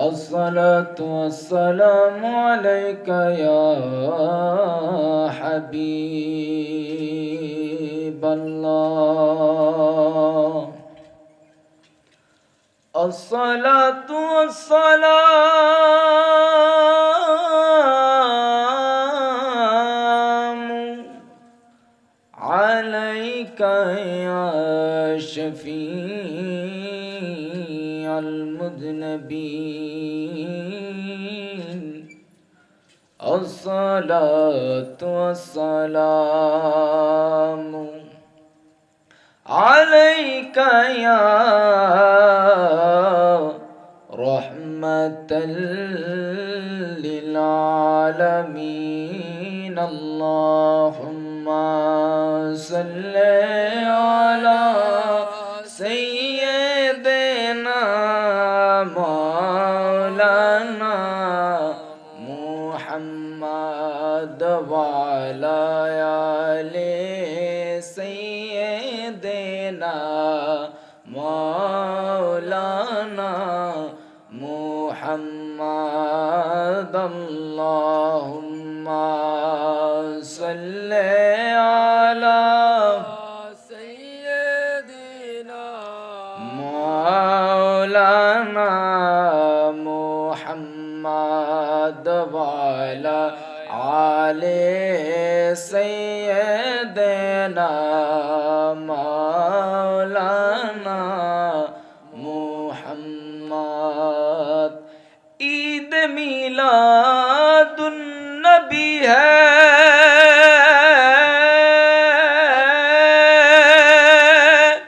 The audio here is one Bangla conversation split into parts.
الصلاة والسلام عليك يا حبيب الله الصلاة والسلام عليك يا شفيع المذنبين الصلاة والسلام عليك يا رحمة للعالمين اللهم صل على سيدنا مولانا محمد وعلى آل سيدنا مولانا محمد اللهم صل على سيدنا مولانا محمد وعلى آل سيدنا مولانا محمد ईद मीलादुन्नबी है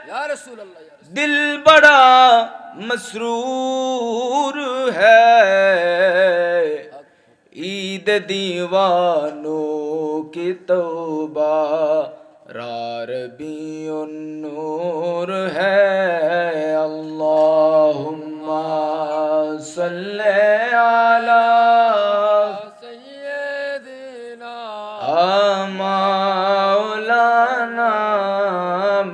या रसूल अल्लाह दिल बड़ा मसरूर है ईद दीवानों की तौबा रारबियुन नूर है अल्लाहुम्मा सल्ले अला सय्यिदिना मौलाना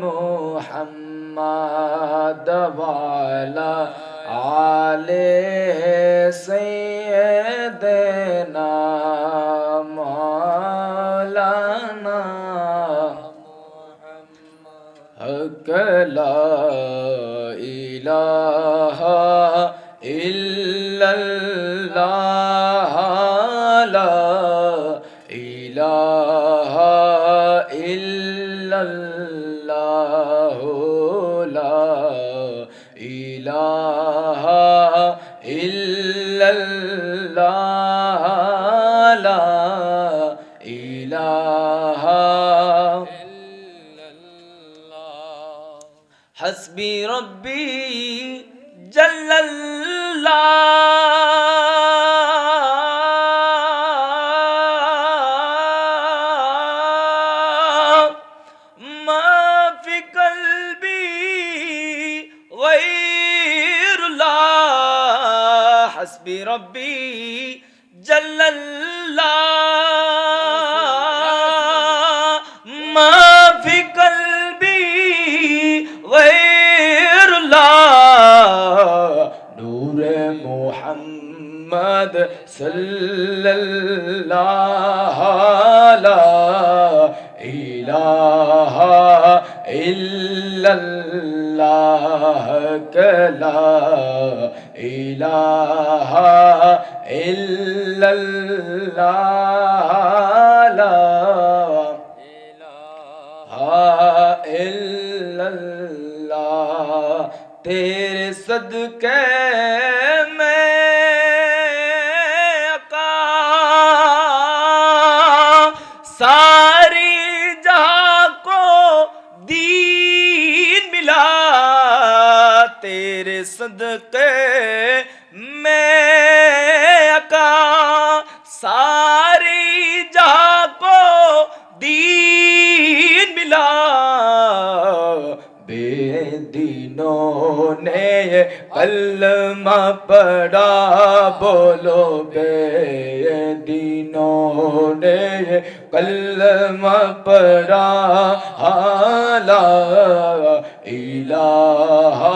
मुहम्मद वाला आले सय्यिदिना मौलाना हक ला इलाहा इल्लल्लाह ला इलाहा इल्लल्लाह ला इलाहा इल्लल्लाह ला इलाहा हस्बी रब्बी जल्लल्लाह माफी कल्बी गैरुल्लाह हस्बी रब्बी जल्लल्लाह माफी कल्बी नूरे मोहम्मद सल्लल्लाहु ला इलाहा इल्लल्लाह ला इलाहा इल्लल्लाह ला इलाहा इल्लल्लाह तेरे सदके में आका सारी जहां को दीन मिला तेरे सदके में आका सारी जहां को दीन मिला बेदीनों ने कलमा पढ़ा बोलो बेदीनों ने कलमा पढ़ा ला इलाहा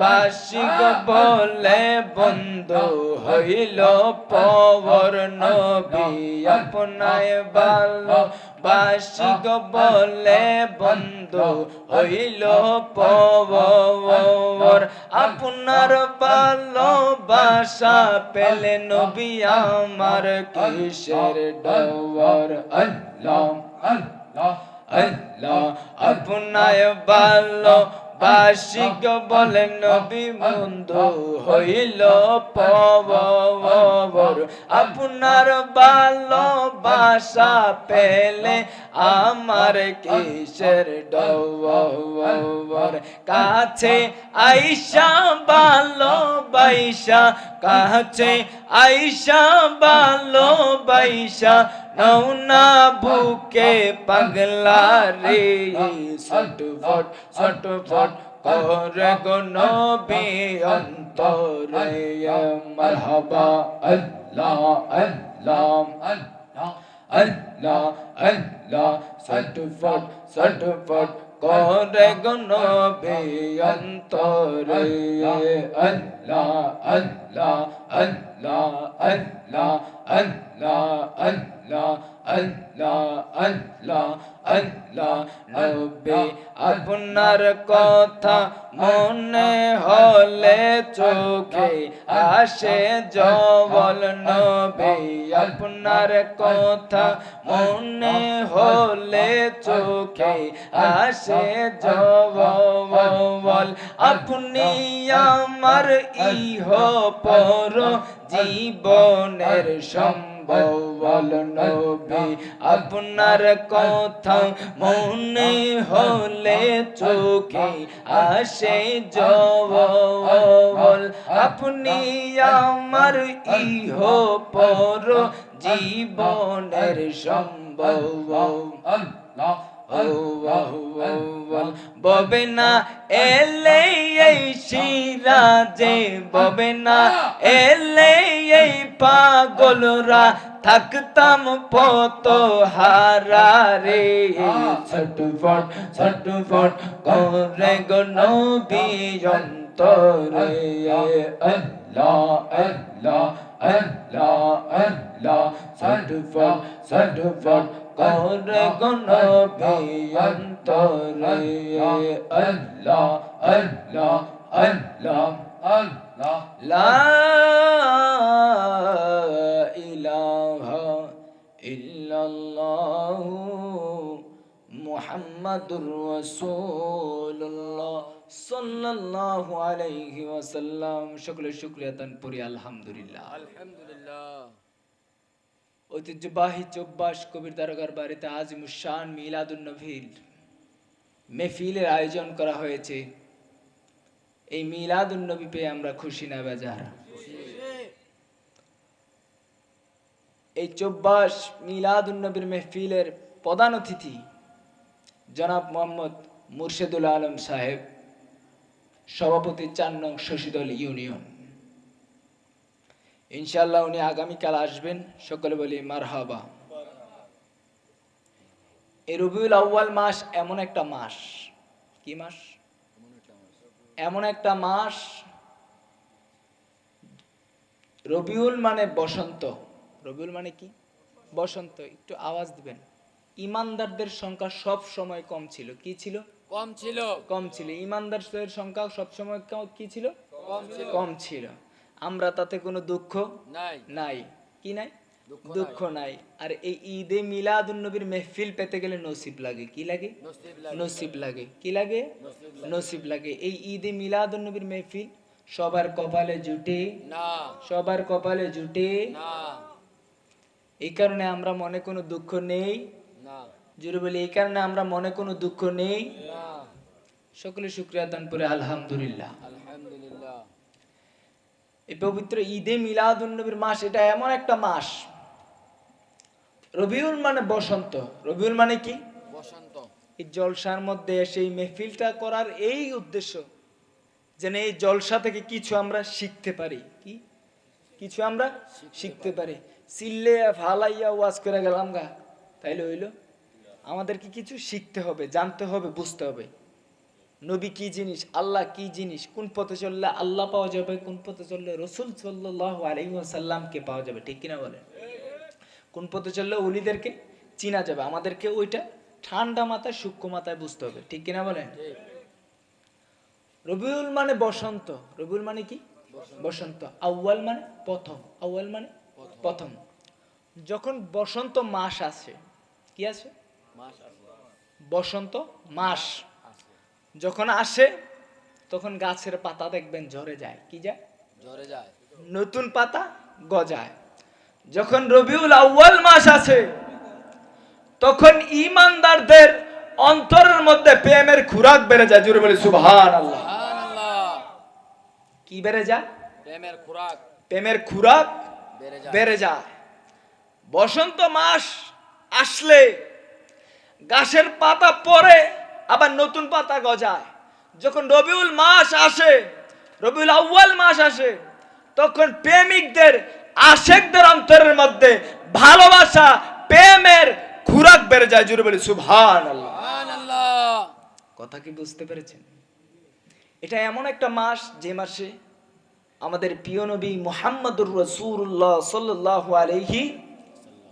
বাসিক বলে বন্ধু হইল পবর নবী আপনায় ভালো বাসিক বলে বন্ধু হইল পবর আপনার ভালোবাসা পেলে নবী আমার কিসের ডর আল্লাহ আল্লাহ আল্লাহ আপনায় ভালো বাসিক বলে নবী বন্ধু হইল পবর আপনার ভালোবাসা পেলে আমার কিসের ডর কাছে আইসা ভালোবাসা কাছে আইসা ভালোবাসা নৌনা বুকে পাগলা রে ছটফট ছটফট করে গো নবী অন্তরে মারহাবা আল্লাহ আল্লাহ আল্লাহ আল্লাহ আল্লাহ ছটফট ছটফট করে গো নবী অন্তরে আল্লাহ আল্লাহ আল্লাহ আল্লাহ আল্লাহ আল্লাহ আল্লাহ আল্লাহ আল্লাহ নবী আপনার কথা মনে হলে চোখে আসে জল নবী আপনার কথা মনে হলে চোখে আসে জল আপনি আমার ইহ পর জীবনের সম্ভল নবী আপনার কথা মনে হলে চোখে আসে জল আপনি আমার ইহ পর জীবনের সম্ভল আল্লাহ ববে না এলে এই সিরাজে ববে না এলে এই পাগলরা থাকতাম পত হারা রে ছটফট ছটফট করে গো নবী অন্তরে আল্লাহ আল্লাহ আল্লাহ আল্লাহ ছটফট ছটফট করে গো নবী অন্তরে আল্লাহ আল্লাহ আল্লাহ আল্লাহ লা ইলাহা ইল্লাল্লাহ মুহাম্মাদুর রাসূলুল্লাহ সাল্লাল্লাহু আলাইহি ওয়াসাল্লাম সকলে শুকরিয়া দান করি আলহামদুলিল্লাহ আলহামদুলিল্লাহ ঐতিহ্যবাহী চব্বাস কবির দরগার বাড়িতে আজিমুশান মিলাদুন নবীর মেহফিলের আয়োজন করা হয়েছে এই মিলাদুন নবী পেয়ে আমরা খুশি না বেজার এই চব্বাস মিলাদুন নবীর মেহফিলের প্রধান অতিথি জনাব মোহাম্মদ মুর্শেদুল আলম সাহেব সভাপতি 4 নং শশীদল ইউনিয়ন ইনশাআল্লাহ উনি আগামীকাল আসবেন সকলে বলি মারহাবা এই রবিউল আউয়াল মাস এমন একটা মাস কি মাস এমন একটা মাস রবিউল মানে বসন্ত রবিউল মানে কি বসন্ত একটু আওয়াজ দিবেন ইমানদারদের সংখ্যা সব সময় কম ছিল কি ছিল কম ছিল ইমানদারদের সংখ্যা সব সময় কি ছিল কম ছিল আমরা তাতে কোনো দুঃখ নাই কি নাই দুঃখ নাই আর এই ঈদে মিলাদুন নবীর মেহফিল পেতে গেলে নসিব লাগে কি লাগে নসিব লাগে কি লাগে নসিব লাগে এই ঈদে মিলাদুন নবীর মেহফিল সবার কপালে জুটে না সবার কপালে জুটে না এই কারণে আমরা মনে কোনো দুঃখ নেই না জোরে বলি এই কারণে আমরা মনে কোনো দুঃখ নেই না সকলে শুকরিয়া দান করে আলহামদুলিল্লাহ আলহামদুলিল্লাহ এই পবিত্র ঈদে মিলাদুন নবীর মাস এটা এমন একটা মাস রবিউল মানে বসন্ত রবিউল মানে কি বসন্ত এই জলসার মধ্যে সেই মেহফিলটা করার এই উদ্দেশ্য যেন এই জলসা থেকে কিছু আমরা শিখতে পারি কি কিছু আমরা শিখতে পারি সিল্লে ফালাইয়া ওয়াজ করে গেলাম গা তাইলে হইলো আমাদেরকে কিছু শিখতে হবে জানতে হবে বুঝতে হবে নবী কি জিনিস, আল্লাহ কি জিনিস, কোন পথে চললে আল্লাহ পাওয়া যাবে, কোন পথে চললে রাসূল সাল্লাল্লাহু আলাইহি ওয়াসাল্লামকে পাওয়া যাবে, ঠিক কিনা বলেন? কোন পথে চললে ওলিদেরকে চিনা যাবে, আমাদেরকে ওইটা ঠান্ডা মাথায় সূক্ষ্ম মাথায় বুঝতে হবে, ঠিক কিনা বলেন? রবিউল মানে বসন্ত, রবিউল মানে কি? বসন্ত। আউয়াল মানে প্রথম, আউয়াল মানে প্রথম। যখন বসন্ত মাস আসে, কি আছে? বসন্ত মাস যখন আসে তখন গাছের পাতা দেখবেন ঝরে যায়, কি যায়? ঝরে যায়, নতুন পাতা গজায়। যখন রবিউল আউয়াল মাস আসে তখন ঈমানদারদের অন্তরের মধ্যে প্রেমের খুরাক বেড়ে যায়, জোরে বলি সুবহানাল্লাহ। কি বেড়ে যায়? প্রেমের খুরাক, প্রেমের খুরাক বেড়ে যায়। বসন্ত মাস আসলে গাছের পাতা পড়ে আবার নতুন পাতা গজায়। যখন রবিউল মাস আসে, রবিউল আউয়াল মাস আসে, তখন প্রেমিকদের আশেকদের অন্তরের মধ্যে ভালোবাসা প্রেমের খুরাক বেড়ে যায়, জোরে বলি সুবহানাল্লাহ। কথা কি বুঝতে পেরেছেন? এটা এমন একটা মাস যে মাসে আমাদের প্রিয় নবী মুহাম্মদুর রাসূলুল্লাহ সাল্লাল্লাহু আলাইহি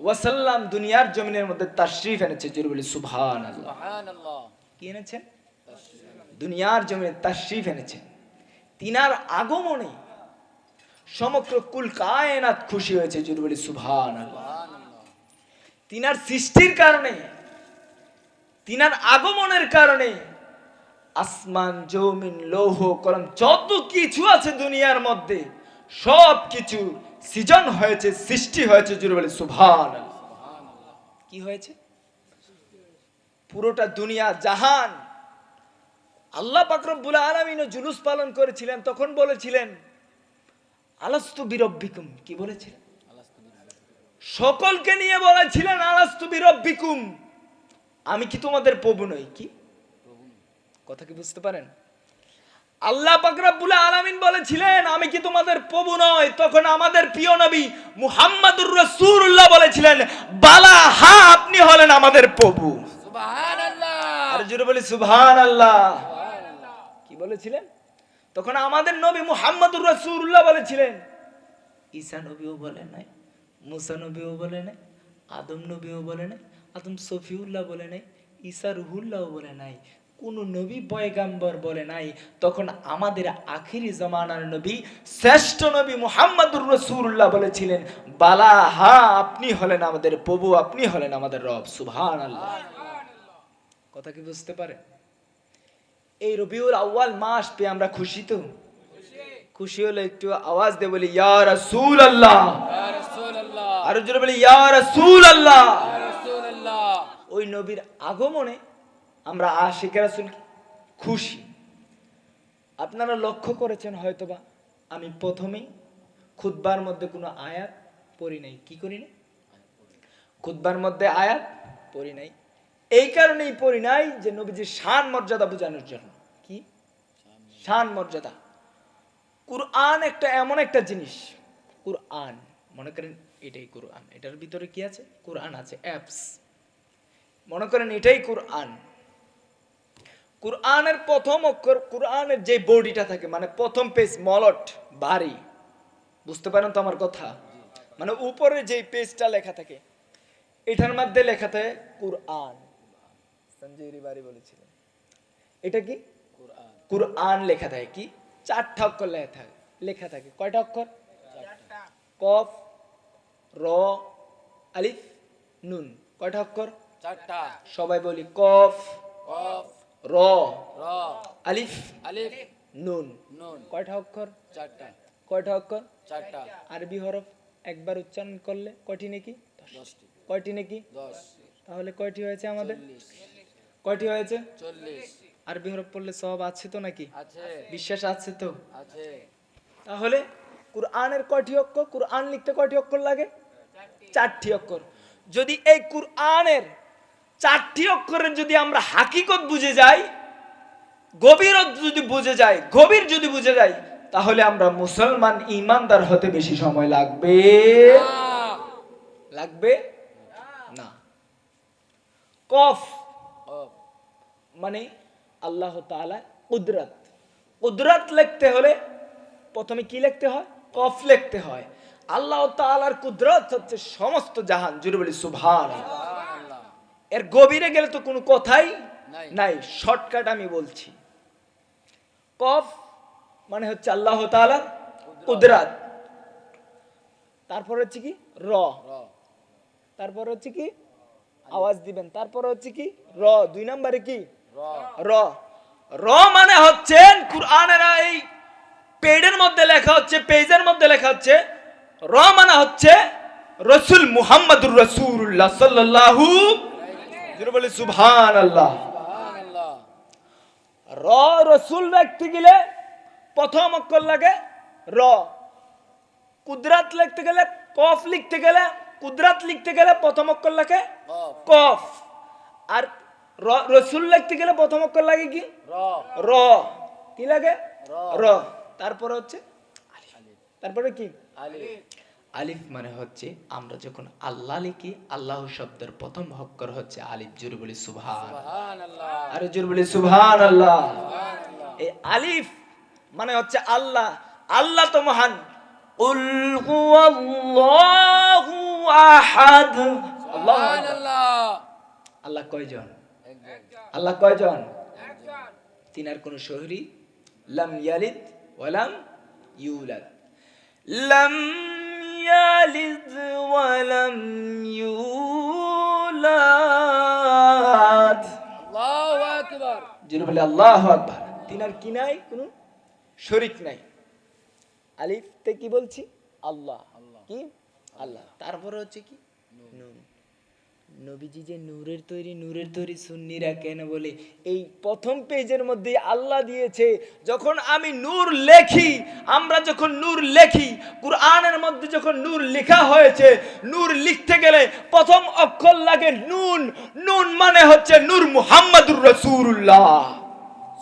ওয়াসাল্লাম দুনিয়ার জমিনের মধ্যে তাশরীফ এনেছে, জোরে বলি সুবহানাল্লাহ। কি এনেছেন? দুনিয়ার জমিনে তাশরীফ এনেছেন। তিনার আগমনে সমগ্র কুল কায়নাত খুশি হয়েছে, জোরে বলি সুবহানাল্লাহ। তিনার সৃষ্টির কারণে, তিনার আগমনের কারণে আসমান জমিন লৌহ কলম যত কিছু আছে দুনিয়ার মধ্যে সব কিছু সৃজন হয়েছে, সৃষ্টি হয়েছে, জোরে বলি সুবহানাল্লাহ। কি হয়েছে? পুরোটা দুনিয়া জাহান আল্লাহ পাক রব্বুল আলামিন জুলুস পালন করেছিলেন, তখন বলেছিলেন আলাস্তু বিরব্বিকুম। কি বলেছিলেন? সকলকে নিয়ে বলেছিলেন আলাস্তু বিরব্বিকুম, আমি কি তোমাদের প্রভু নই? কি কথা কি বুঝতে পারেন? আল্লাহ পাক রব্বুল আলামিন বলেছিলেন আমি কি তোমাদের প্রভু নই? তখন আমাদের প্রিয় নবী মুহাম্মদুর রাসূলুল্লাহ বলেছিলেন বালা, হ্যাঁ আপনি হলেন আমাদের প্রভু। সুবহানাল্লাহ, আর জোরে বলি সুবহানাল্লাহ। কি বলেছিলেন? তখন আমাদের নবী মুহাম্মদুর রাসূলুল্লাহ বলেছিলেন ঈসা নবীও বলে নাই, মুসা নবীও বলে নাই, আদম নবীও বলে নাই, আদম সফিউল্লাহ বলে নাই, ঈসা রুহুল্লাহ বলে নাই, কোন নবী পয়গাম্বর বলে নাই। তখন আমাদের আখিরি জামানার নবী শ্রেষ্ঠ নবী মুহাম্মদুর রাসূলুল্লাহ বলেছিলেন বালা, হ্যাঁ আপনি হলেন আমাদের প্রভু, আপনি হলেন আমাদের রব। সুবহানাল্লাহ। কথা কি বুঝতে পারে? এই রবিউল আউয়াল মাস পেয়ে আমরা খুশি তো? খুশি হলে একটু আওয়াজ দিয়ে বলি ইয়া রাসূলুল্লাহ, ইয়া রাসূলুল্লাহ, আর জোরে বলি ইয়া রাসূলুল্লাহ, ইয়া রাসূলুল্লাহ। ওই নবীর আগমনে আমরা আশিক রাসূল খুশি। আপনারা লক্ষ্য করেছেন হয়তোবা আমি প্রথমেই খুতবার মধ্যে কোনো আয়াত পড়ি নাই। কি করি না? খুতবার মধ্যে আয়াত পড়ি নাই। এই কারণেই পড়ি নাই যে নবীজির শান মর্যাদা বোঝানোর জন্য। কি শান মর্যাদা? কুরআন একটা এমন একটা জিনিস, কুরআন মনে করেন এটাই কুরআন, এটার ভিতরে কি আছে? কুরআন আছে, অ্যাপস মনে করেন এটাই কুরআন। কুরআনের প্রথম অক্ষর, কুরআনের যে বডিটা থাকে মানে প্রথম পেজ মলট ভারী, বুঝতে পারেন তো আমার কথা? মানে উপরে যে পেজটা লেখা থাকে এটার মধ্যে লেখা থাকে কুরআন। সঞ্জয় রিবারি বলেছিলেন এটা কি কুরআন, কুরআন লেখা থাকে কি? 4টা অক্ষর লেখা থাকে। কয়টা অক্ষর? 4টা। কফ, র, আলিফ, নুন। কয়টা অক্ষর? 4টা। সবাই বলি কফ, কফ, র, র, আলিফ, আলিফ, নুন, নুন। কয়টা অক্ষর? 4টা। কয়টা অক্ষর? 4টা। আরবি হরফ একবার উচ্চারণ করলে কয়টি নাকি? 10টি। কয়টি নাকি? 10। তাহলে কয়টি হয়েছে আমাদের? 40। কয়টি হয়েছে? 40। আরবি হরফ পড়লে সওয়াব আছে তো নাকি? আছে। বিশ্বাস আছে তো? আছে। তাহলে কুরআনের কয়টি অক্ষর? কুরআন লিখতে কয়টি অক্ষর লাগে? 4টি অক্ষর। যদি এই কুরআনের 4টি অক্ষরের যদি আমরা হাকিকত বুঝে যাই, গভীরত যদি বুঝে যাই, গভীর যদি বুঝে যাই, তাহলে আমরা মুসলমান ঈমানদার হতে বেশি সময় লাগবে লাগবে না। কফ মানে আল্লাহ তাআলা কুদরত। কুদরত লিখতে হলে প্রথমে কি লিখতে হয়? কফ লিখতে হয়। আল্লাহ তাআলার কুদরত হচ্ছে সমস্ত জাহান। জুড়ে বলি সুবহানাল্লাহ। এর গভীরে গেলে তো কোনো কথাই নাই, শর্টকাট আমি বলছি। কফ মানে হচ্ছে আল্লাহ তাআলার কুদরত, তারপর হচ্ছে কি র, তারপর হচ্ছে কি আওয়াজ দিবেন, তারপর হচ্ছে কি র, 2 নম্বরে কি র। র মানে হচ্ছে কুরআনের এই পেজের মধ্যে লেখা হচ্ছে, পেজের মধ্যে লেখা হচ্ছে র মানে হচ্ছে রাসূল মুহাম্মদুর রাসূলুল্লাহ সাল্লাল্লাহু আলাইহি বলে সুবহানাল্লাহ। র রাসূল লিখতে গেলে প্রথম অক্ষর লাগে র, কুদরত লিখতে গেলে কফ, লিখতে গেলে কুদরত লিখতে গেলে প্রথম অক্ষর লাগে কফ, আর রাসূল লিখতে গেলে প্রথম অক্ষর লাগে কি র, কি লাগে র, তারপরে হচ্ছে আলিফ, তারপরে কি আলিফ। আলিফ মানে হচ্ছে আমরা যখন আল্লাহ লিখি, আল্লাহ শব্দের প্রথম অক্ষর হচ্ছে আলিফ। জোরে বলি সুবহানাল্লাহ, আরে জোরে বলি সুবহানাল্লাহ। এই আলিফ মানে হচ্ছে আল্লাহ, আল্লাহ তো মহান। কুল হুয়াল্লাহু আহাদ। সুবহানাল্লাহ। আল্লাহ কয়জন? আল্লাহ কয়জন? একজন। তিনার কোন শরীরী, লাম ইয়ালিদ ওয়া লাম ইউলাদ, লাম ইয়ালিদ ওয়া লাম ইউলাদ। আল্লাহু আকবার। যিনি বলে আল্লাহু আকবার। তিনার কি নাই? কোনো শরীক নাই। আলিফ তে কি বলছি? আল্লাহ, কি আল্লাহ। তারপরে হচ্ছে কি নূর। নবীজি যে নূরের তৈরি সুন্নিরা কেন বলে এই প্রথম পেজের মধ্যে আল্লাহ দিয়েছে। যখন আমি নূর লেখি, আমরা যখন নূর লেখি, কুরআনের মধ্যে যখন নূর লেখা হয়েছে, নূর লিখতে গেলে প্রথম অক্ষর লাগে নুন। নুন মানে হচ্ছে নূর মুহাম্মদুর রাসূলুল্লাহ।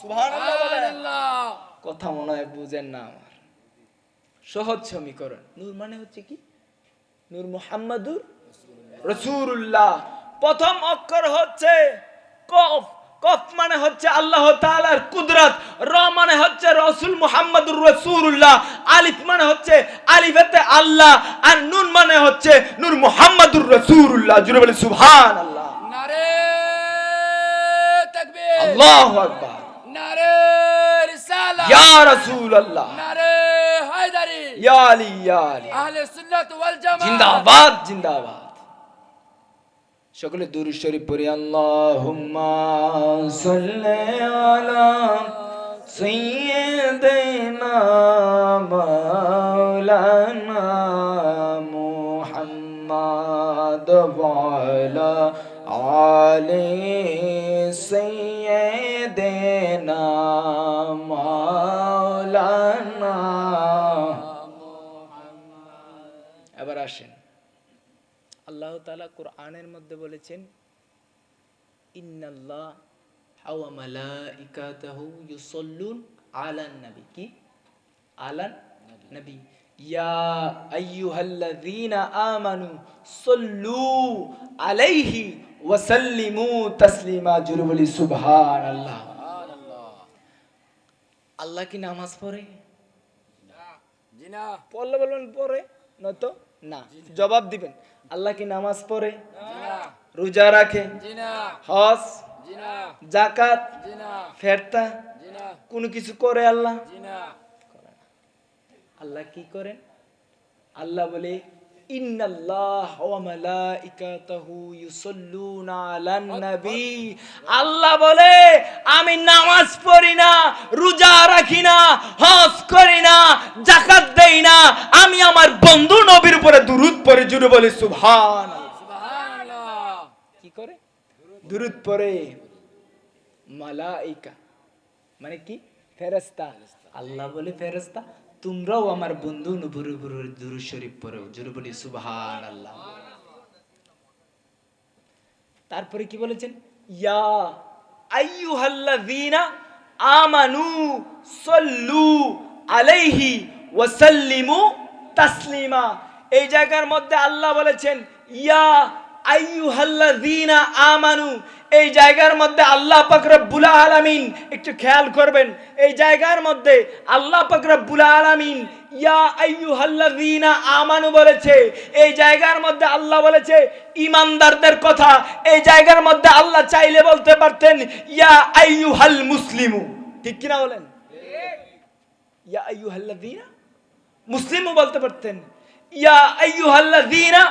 সুবহানাল্লাহ। কথা মনে হয় বুঝেন না আমার। সহজ সমীকরণ। নূর মানে হচ্ছে কি নূর মুহাম্মদুর রাসূলুল্লাহ। প্রথম অক্ষর হচ্ছে কফ। কফ মানে হচ্ছে আল্লাহ তাআলার কুদরত। র মানে হচ্ছে রাসূল মুহাম্মদুর রাসূলুল্লাহ। আলিফ মানে হচ্ছে আলিফেতে আল্লাহ, আর নুন মানে হচ্ছে নূর মুহাম্মদুর রাসূলুল্লাহ। জুড়ে বলি সুবহানাল্লাহ। নারে তাকবীর, আল্লাহু আকবার। নারে রিসালাত, ইয়া রাসূলুল্লাহ। নারে হায়দারি, ইয়া আলী, ইয়া আলী। আহলে সুন্নাত ওয়াল জামাত জিন্দাবাদ, জিন্দাবাদ। সকলে দুরূদ শরীফ পড়ি। আল্লাহুম্মা সাল্লি আলা সাইয়্যিদিনা মাওলানা মুহাম্মদ ওয়া আলা আলি সাইয়্যিদিনা মাওলানা মুহাম্মদ। এবার আসেন, আল্লাহ তাআলা কুরআনের মধ্যে বলেছেন ইন্নাল্লাহ ওয়া মালাইকাতাহু ইউসাল্লুন আলান নবী। কি আলান নবী? ইয়া আইয়ুহাল্লাযীনা আমানু সাল্লু আলাইহি ওয়া সাল্লিমু তাসলিমা। জোরে বলি সুবহানাল্লাহ। আল্লাহ কি নামাজ পড়ে? জি না। পড়লে বলবেন পড়ে, নয়তো না। জবাব দিবেন। আল্লাহ কি নামাজ পড়ে? জি না। রোজা রাখে? জি না। হজ? জি না। যাকাত? জি না। ফেরতা? জি না। কোন কিছু করে আল্লাহ? জি না। আল্লাহ কি করেন? আল্লাহ বলে ইন্নাল্লাহ ওয়া মালাইকাতাহু ইউসাল্লুনা আলান নবী। আল্লাহ বলে আমি নামাজ পড়ি না, রোজা রাখি না, হজ করি না, যাকাত দেই না, আমি আমার বন্ধু নবীর উপরে দুরূদ পড়ি। জুড়ে বলি সুবহানাল্লাহ। কি করে? দুরূদ পড়ে। মালাইকা মানে কি? ফেরেশতা। আল্লাহ বলে ফেরেশতা তোমরাও আমার বন্ধু নবীর উপর দুরূদ শরীফ পড়ো। জোরে বলি সুবহানাল্লাহ। তারপরে কি বলেছেন? ইয়া আইয়ুহাল্লাযীনা আমানু সাল্লু আলাইহি ওয়া সাল্লিমু তাসলিমা। এই জায়গার মধ্যে আল্লাহ বলেছেন ইয়া আইয়ুহাল্লাযীনা আমানু, এই জায়গার মধ্যে আল্লাহ পাক রব্বুল আলামিন, একটু খেয়াল করবেন, এই জায়গার মধ্যে আল্লাহ পাক রব্বুল আলামিন ইয়া আইয়ুহাল্লাযীনা আমানু বলেছে। এই জায়গার মধ্যে আল্লাহ বলেছে ঈমানদারদের কথা। এই জায়গার মধ্যে আল্লাহ চাইলে বলতে পারতেন ইয়া আইয়ুহাল মুসলিমু, ঠিক কি না বলেন? ইয়া আইয়ুহাল্লাযীনা মুসলিমু বলতে পারতেন, ইয়া আইয়ুহাল্লাযীনা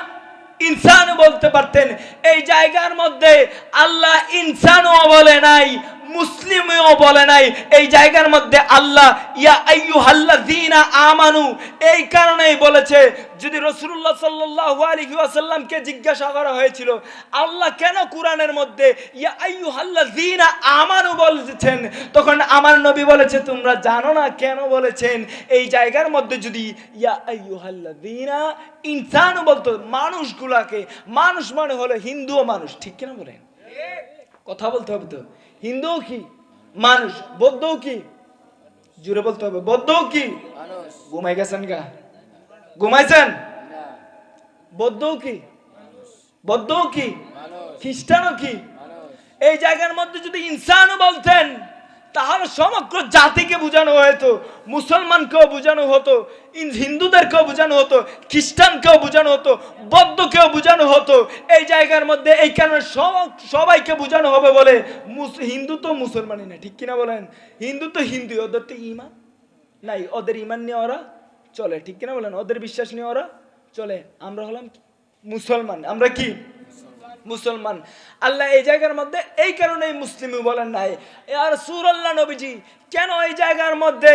ইনসানও বলতে পারতেন। এই জায়গার মধ্যে আল্লাহ ইনসানও বলে নাই, মুসলিমও বলে নাই। এই জায়গার মধ্যে আল্লাহ ইয়া আইয়ুহাল্লাযীনা আমানু এই কারণেই বলেছে। যদি রাসূলুল্লাহ সাল্লাল্লাহু আলাইহি ওয়াসাল্লামকে জিজ্ঞাসা করা হয়েছিল আল্লাহ কেন কোরআনের মধ্যে ইয়া আইয়ুহাল্লাযীনা আমানু বলেছেন, তখন আমার নবী বলেছে তোমরা জানো না কেন বলেছেন। এই জায়গার মধ্যে যদি ইয়া আইয়ুহাল্লাযীনা ইনসানও বলতো মানুষগুলাকে, মানুষ মানে হলো হিন্দুও মানুষ, ঠিক কিনা বলেন? কথা বলতে হবে তো, হিন্দুও কি মানুষ, বৌদ্ধও কি, জুড়ে বলতে হবে, বৌদ্ধও কি মানুষ। ঘুমাই গেছেন গা? ঘুমাইছেন? বৌদ্ধও কি, বৌদ্ধও কি, খ্রিস্টানও কি। এই জায়গার মধ্যে যদি ইনসানও বলতেন তাহলে সমগ্র জাতিকে বোঝানো হতো, মুসলমানকেও বোঝানো হতো, হিন্দুদেরকেও বোঝানো হতো, খ্রিস্টানকেও বোঝানো হতো, বৌদ্ধকেও বোঝানো হতো। এই জায়গার মধ্যে এই কারণে সবাইকে বোঝানো হবে বলে হিন্দু তো মুসলমানই না, ঠিক কিনা বলেন? হিন্দু তো হিন্দু, ওদের তো ঈমান নাই, ওদের ঈমান নিয়ে ওরা চলে, ঠিক কিনা বলেন? ওদের বিশ্বাস নিয়ে ওরা চলে। আমরা হলাম মুসলমান, আমরা কি মুসলমান। আল্লাহ এই জায়গার মধ্যে এই কারণেই মুসলিমও বলেন নাই। আর রাসূলুল্লাহ নবীজি কেন এই জায়গার মধ্যে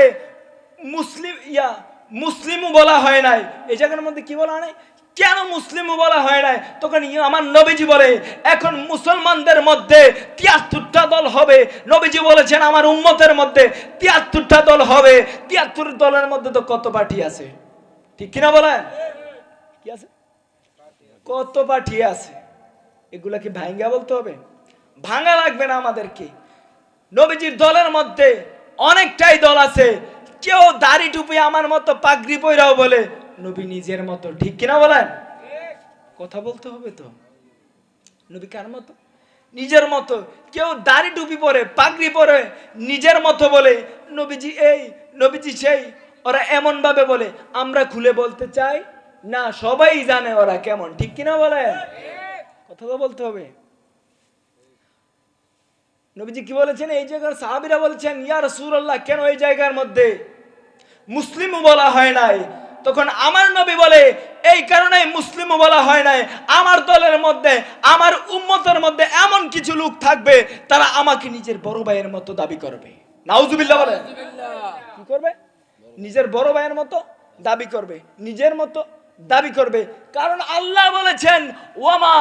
মুসলিমও বলা হয় নাই? এই জায়গার মধ্যে কি বলা হয় নাই, কেন মুসলিমও বলা হয় নাই? তখন আমার নবীজি বলে এখন মুসলমানদের মধ্যে ৭৩টা দল হবে। নবীজি বলেছেন আমার উম্মতের মধ্যে ৭৩টা দল হবে। ৭৩ দলের মধ্যে তো কত পার্টি আছে, ঠিক কিনা বলেন? কি আছে, কত পার্টি আছে, এগুলা কি ভাঙ্গা বলতে হবে? ভাঙা লাগবে না আমাদেরকে। নবীজির দলের মধ্যে অনেকটাই দল আছে। কেউ দাড়ি টুপি আমার মতো পাগড়ি পয়রাও বলে নবী নিজের মতো, ঠিক কিনা বলেন? কথা বলতে হবে তো। নবী কার মতো? নিজের মতো। কেউ দাড়ি টুপি পরে পাগড়ি পরে নিজের মতো বলে নবীজি এই, নবীজি সেই। ওরা এমন ভাবে বলে, আমরা খুলে বলতে চাই না, সবাই জানে ওরা কেমন, ঠিক কিনা বলেন? কথা তো বলতে হবে। নবীজি কি বলেছেন? এই জায়গার সাহাবীরা বলছেন ইয়া রাসূলুল্লাহ কেন এই জায়গার মধ্যে মুসলিমও বলা হয় নাই? তখন আমার নবী বলে এই কারণে মুসলিমও বলা হয় নাই, আমার দলের মধ্যে, আমার উম্মতের মধ্যে এমন কিছু লোক থাকবে তারা আমাকে নিজের বড় ভাইয়ের মতো দাবি করবে। নাউজুবিল্লাহ বলে, কি করবে? নিজের বড় ভাইয়ের মতো দাবি করবে, নিজের মতো দাবি করবে। কারণ আল্লাহ বলেছেন ওয়ামা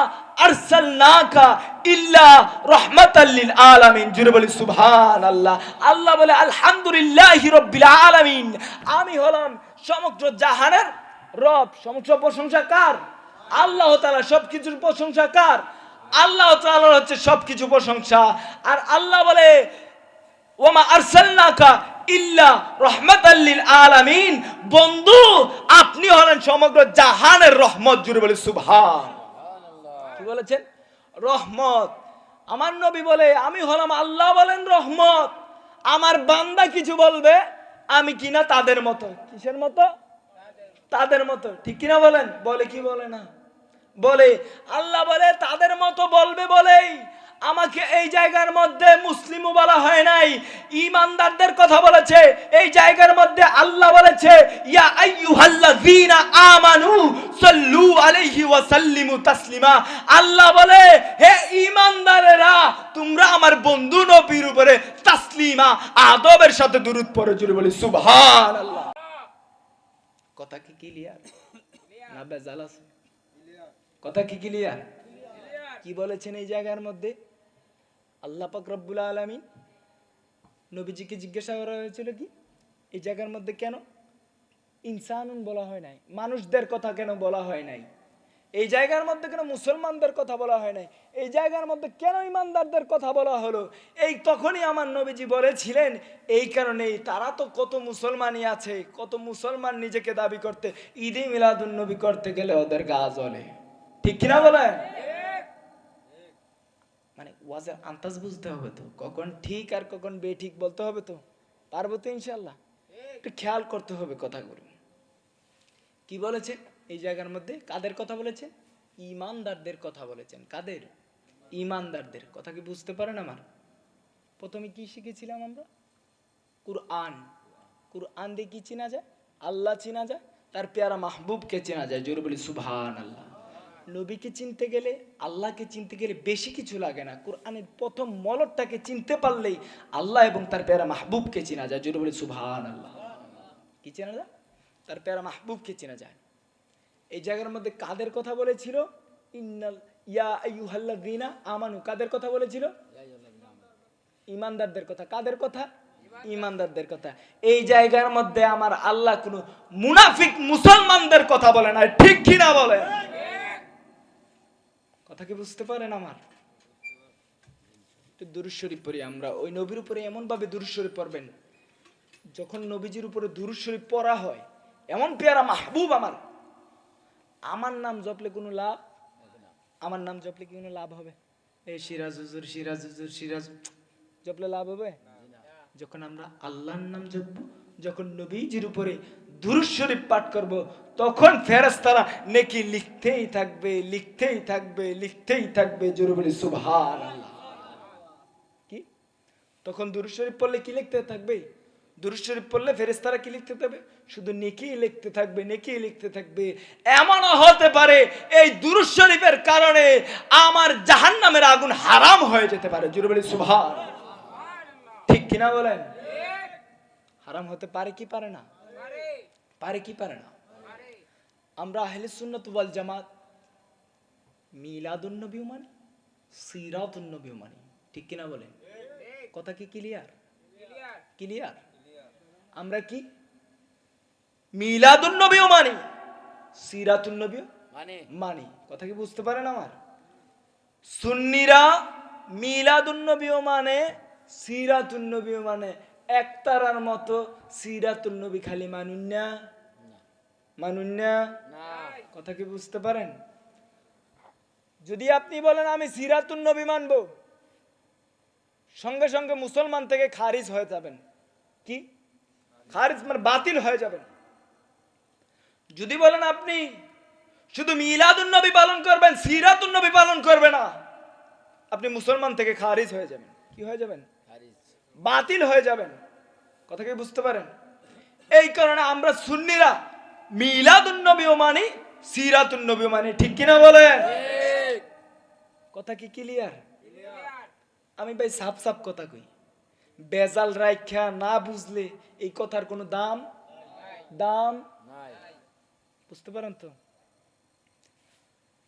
আরসালনাকা ইল্লা রাহমাতাল লিল আলামিন। জুড়ে বলি সুবহানাল্লাহ। আল্লাহ বলে আলহামদুলিল্লাহি রাব্বিল আলামিন, আমি হলাম সমগ্র জাহানের রব। সমগ্র প্রশংসা কার? আল্লাহ তাআলা। সবকিছুর প্রশংসা কার? আল্লাহ তাআলার হচ্ছে সবকিছু প্রশংসা। আর আল্লাহ বলে ওয়ামা আরসালনাকা ইল্লা রাহমাতাল লিল আলামিন, বন্ধু আপনি হলেন সমগ্র জাহানের রহমত। জুড়ে বলি সুবহানাল্লাহ। কি বলেছেন? রহমত। আমার নবী বলে আমি হলাম, আল্লাহ বলেন রহমত। আমার বান্দা কিছু বলবে আমি কিনা তাদের মতো। কিসের মতো? তাদের মতো, ঠিক কিনা বলেন? বলে কি বলে না? বলে। আল্লাহ বলে তাদের মতো বলবে বলেই আমাকে এই জায়গার মধ্যে মুসলিমও বলা হয় নাই, ঈমানদারদের কথা বলেছে। এই জায়গার মধ্যে আল্লাহ বলেছে ইয়া আইয়ুহাল্লাযীনা আমানু সাল্লু আলাইহি ওয়া সাল্লিমু তাসলিমা। আল্লাহ বলে হে ঈমানদারেরা তোমরা আমার বন্ধু নবীর উপরে তাসলিমা, আদবের সাথে দুরূদ পড়ো। জুড়ে বলি সুবহানাল্লাহ। কথা কি ক্লিয়ার না বেজাল আছে? কথা কি ক্লিয়ার? কি বলেছেন এই জায়গার মধ্যে? আল্লাহ পাক রব্বুল আলামিন নবীজিকে জিজ্ঞাসা করা হয়েছিল কি এই জায়গার মধ্যে কেন ইনসানুন বলা হয় নাই, মানুষদের কথা কেন বলা হয় নাই? এই জায়গার মধ্যে কেন মুসলমানদের কথা বলা হয় নাই? এই জায়গার মধ্যে কেন ঈমানদারদের কথা বলা হলো? এই তখনই আমার নবীজি বলেছিলেন এই কারণেই তারা তো কত মুসলমানই আছে, কত মুসলমান নিজেকে দাবি করতে ঈদে মিলাদুন নবী করতে গেলে ওদের গা জ্বলে, ঠিক কিনা বলেন? মানে ওয়াজের আন্তাজ বুঝতে হবে তো, কখন ঠিক আর কখন বেঠিক বলতে হবে তো, পারবো তো ইনশাল্লাহ। একটু খেয়াল করতে হবে কথাগুলো। কি বলেছেন এই জায়গার মধ্যে? কাদের কথা বলেছেন? ইমানদারদের কথা বলেছেন। কাদের? ইমানদারদের কথা কি বুঝতে পারেন? আমার প্রথমে কি শিখেছিলাম আমরা? কুরআন। কুরআন দিয়ে কি চেনা যায়? আল্লাহ চেনা যায়, তার পেয়ারা মাহবুবকে চেনা যায়। জোরে বলি সুবহানাল্লাহ। নবীকে চিনতে গেলে, আল্লাহকে চিনতে গেলে বেশি কিছু লাগে না। কুরআনের প্রথম মলটটাকে চিনতে পারলেই আল্লাহ এবং তার পেয়ারা মাহবুবকে চেনা যায়। জোরে বলি সুবহানাল্লাহ। কি চেনা যায়? তার পেয়ারা মাহবুবকে চেনা যায়। এই জায়গার মধ্যে কাদের কথা বলেছিল? ইন্নাল ইয়া আইয়ুহাল্লাযীনা আমানু। কাদের কথা বলেছিল? ইমানদারদের কথা। কাদের কথা? ইমানদারদের কথা। এই জায়গার মধ্যে আমার আল্লাহ কোন মুনাফিক মুসলমানদের কথা বলে না, ঠিক কি না বলে? কথা কি বুঝতে পারেন আমার? একটু দুরূদ শরীফ পড়ি আমরা। ওই নবীর উপরে এমন ভাবে দুরূদ শরীফ পড়বেন, যখন নবীজির উপরে দুরূদ শরীফ পড়া হয়, এমন পেয়ারা মাহবুব আমার, আমার নাম জপলে কোনো লাভ? আমার নাম জপলে কি কোনো লাভ হবে? এই সিরাজ হুজুর, সিরাজ হুজুর, সিরাজ জপলে লাভ হবে? যখন আমরা আল্লাহর নাম জপব, যখন নবীজির উপরে দুরূদ শরীফ পাঠ করব, তখন ফেরেশতারা নেকি লিখতেই থাকবে, লিখতেই থাকবে, লিখতেই থাকবে। জোরে বলি সুবহানাল্লাহ। কি? তখন দুরূদ শরীফ পড়লে কি লিখতে থাকবে? দুরূদ শরীফ পড়লে ফেরেশতারা কি লিখতে থাকবে? শুধু নেকি লিখতে থাকবে, নেকি লিখতে থাকবে। এমনও হতে পারে এই দুরূদ শরীফের কারণে আমার জাহান্নামের আগুন হারাম হয়ে যেতে পারে। জোরে বলি সুবহানাল্লাহ। ঠিক কিনা বলেন? হারাম হতে পারে কি পারে না? পারে কি পারে না? আমরা আহলে সুন্নাত ওয়াল জামাত মিলাদুন নবী মানি, সিরাতুন নবী মানি। ঠিক কিনা বলেন? কথা কি ক্লিয়ার? ক্লিয়ার? আমরা কি মিলাদুন নবী মানি, সিরাতুন নবী মানি। কথা কি বুঝতে পারেন আমার? সুন্নিরা মিলাদুন নবী মানে, সিরাতুন নবী মানে। একতারার মতো সিরাতুন নবী খালি মানুন না, মানুন না। কথা কি বুঝতে পারেন? যদি আপনি বলেন আমি সিরাতুন নবী মানবো, সঙ্গে সঙ্গে মুসলমান থেকে খারিজ হয়ে যাবেন। কি খারিজ মানে বাতিল হয়ে যাবেন। যদি বলেন আপনি শুধু মিলাদুন নবী পালন করবেন, সিরাতুন নবী পালন করবে না, আপনি মুসলমান থেকে খারিজ হয়ে যাবেন। কি হয়ে যাবেন? বাতিল হয়ে যাবেন। কথা কি বুঝতে পারেন? এই কারণে আমরা সুন্নিরা মিলাদুন নবীও মানি, সিরাতুন নবীও মানি। ঠিক কিনা বলেন? কথা কি ক্লিয়ার? আমি ভাই সাপ সাপ কথা কই, বেজাল রাইখা না বুঝলে এই কথার কোনো দাম দাম বুঝতে পারেন তো?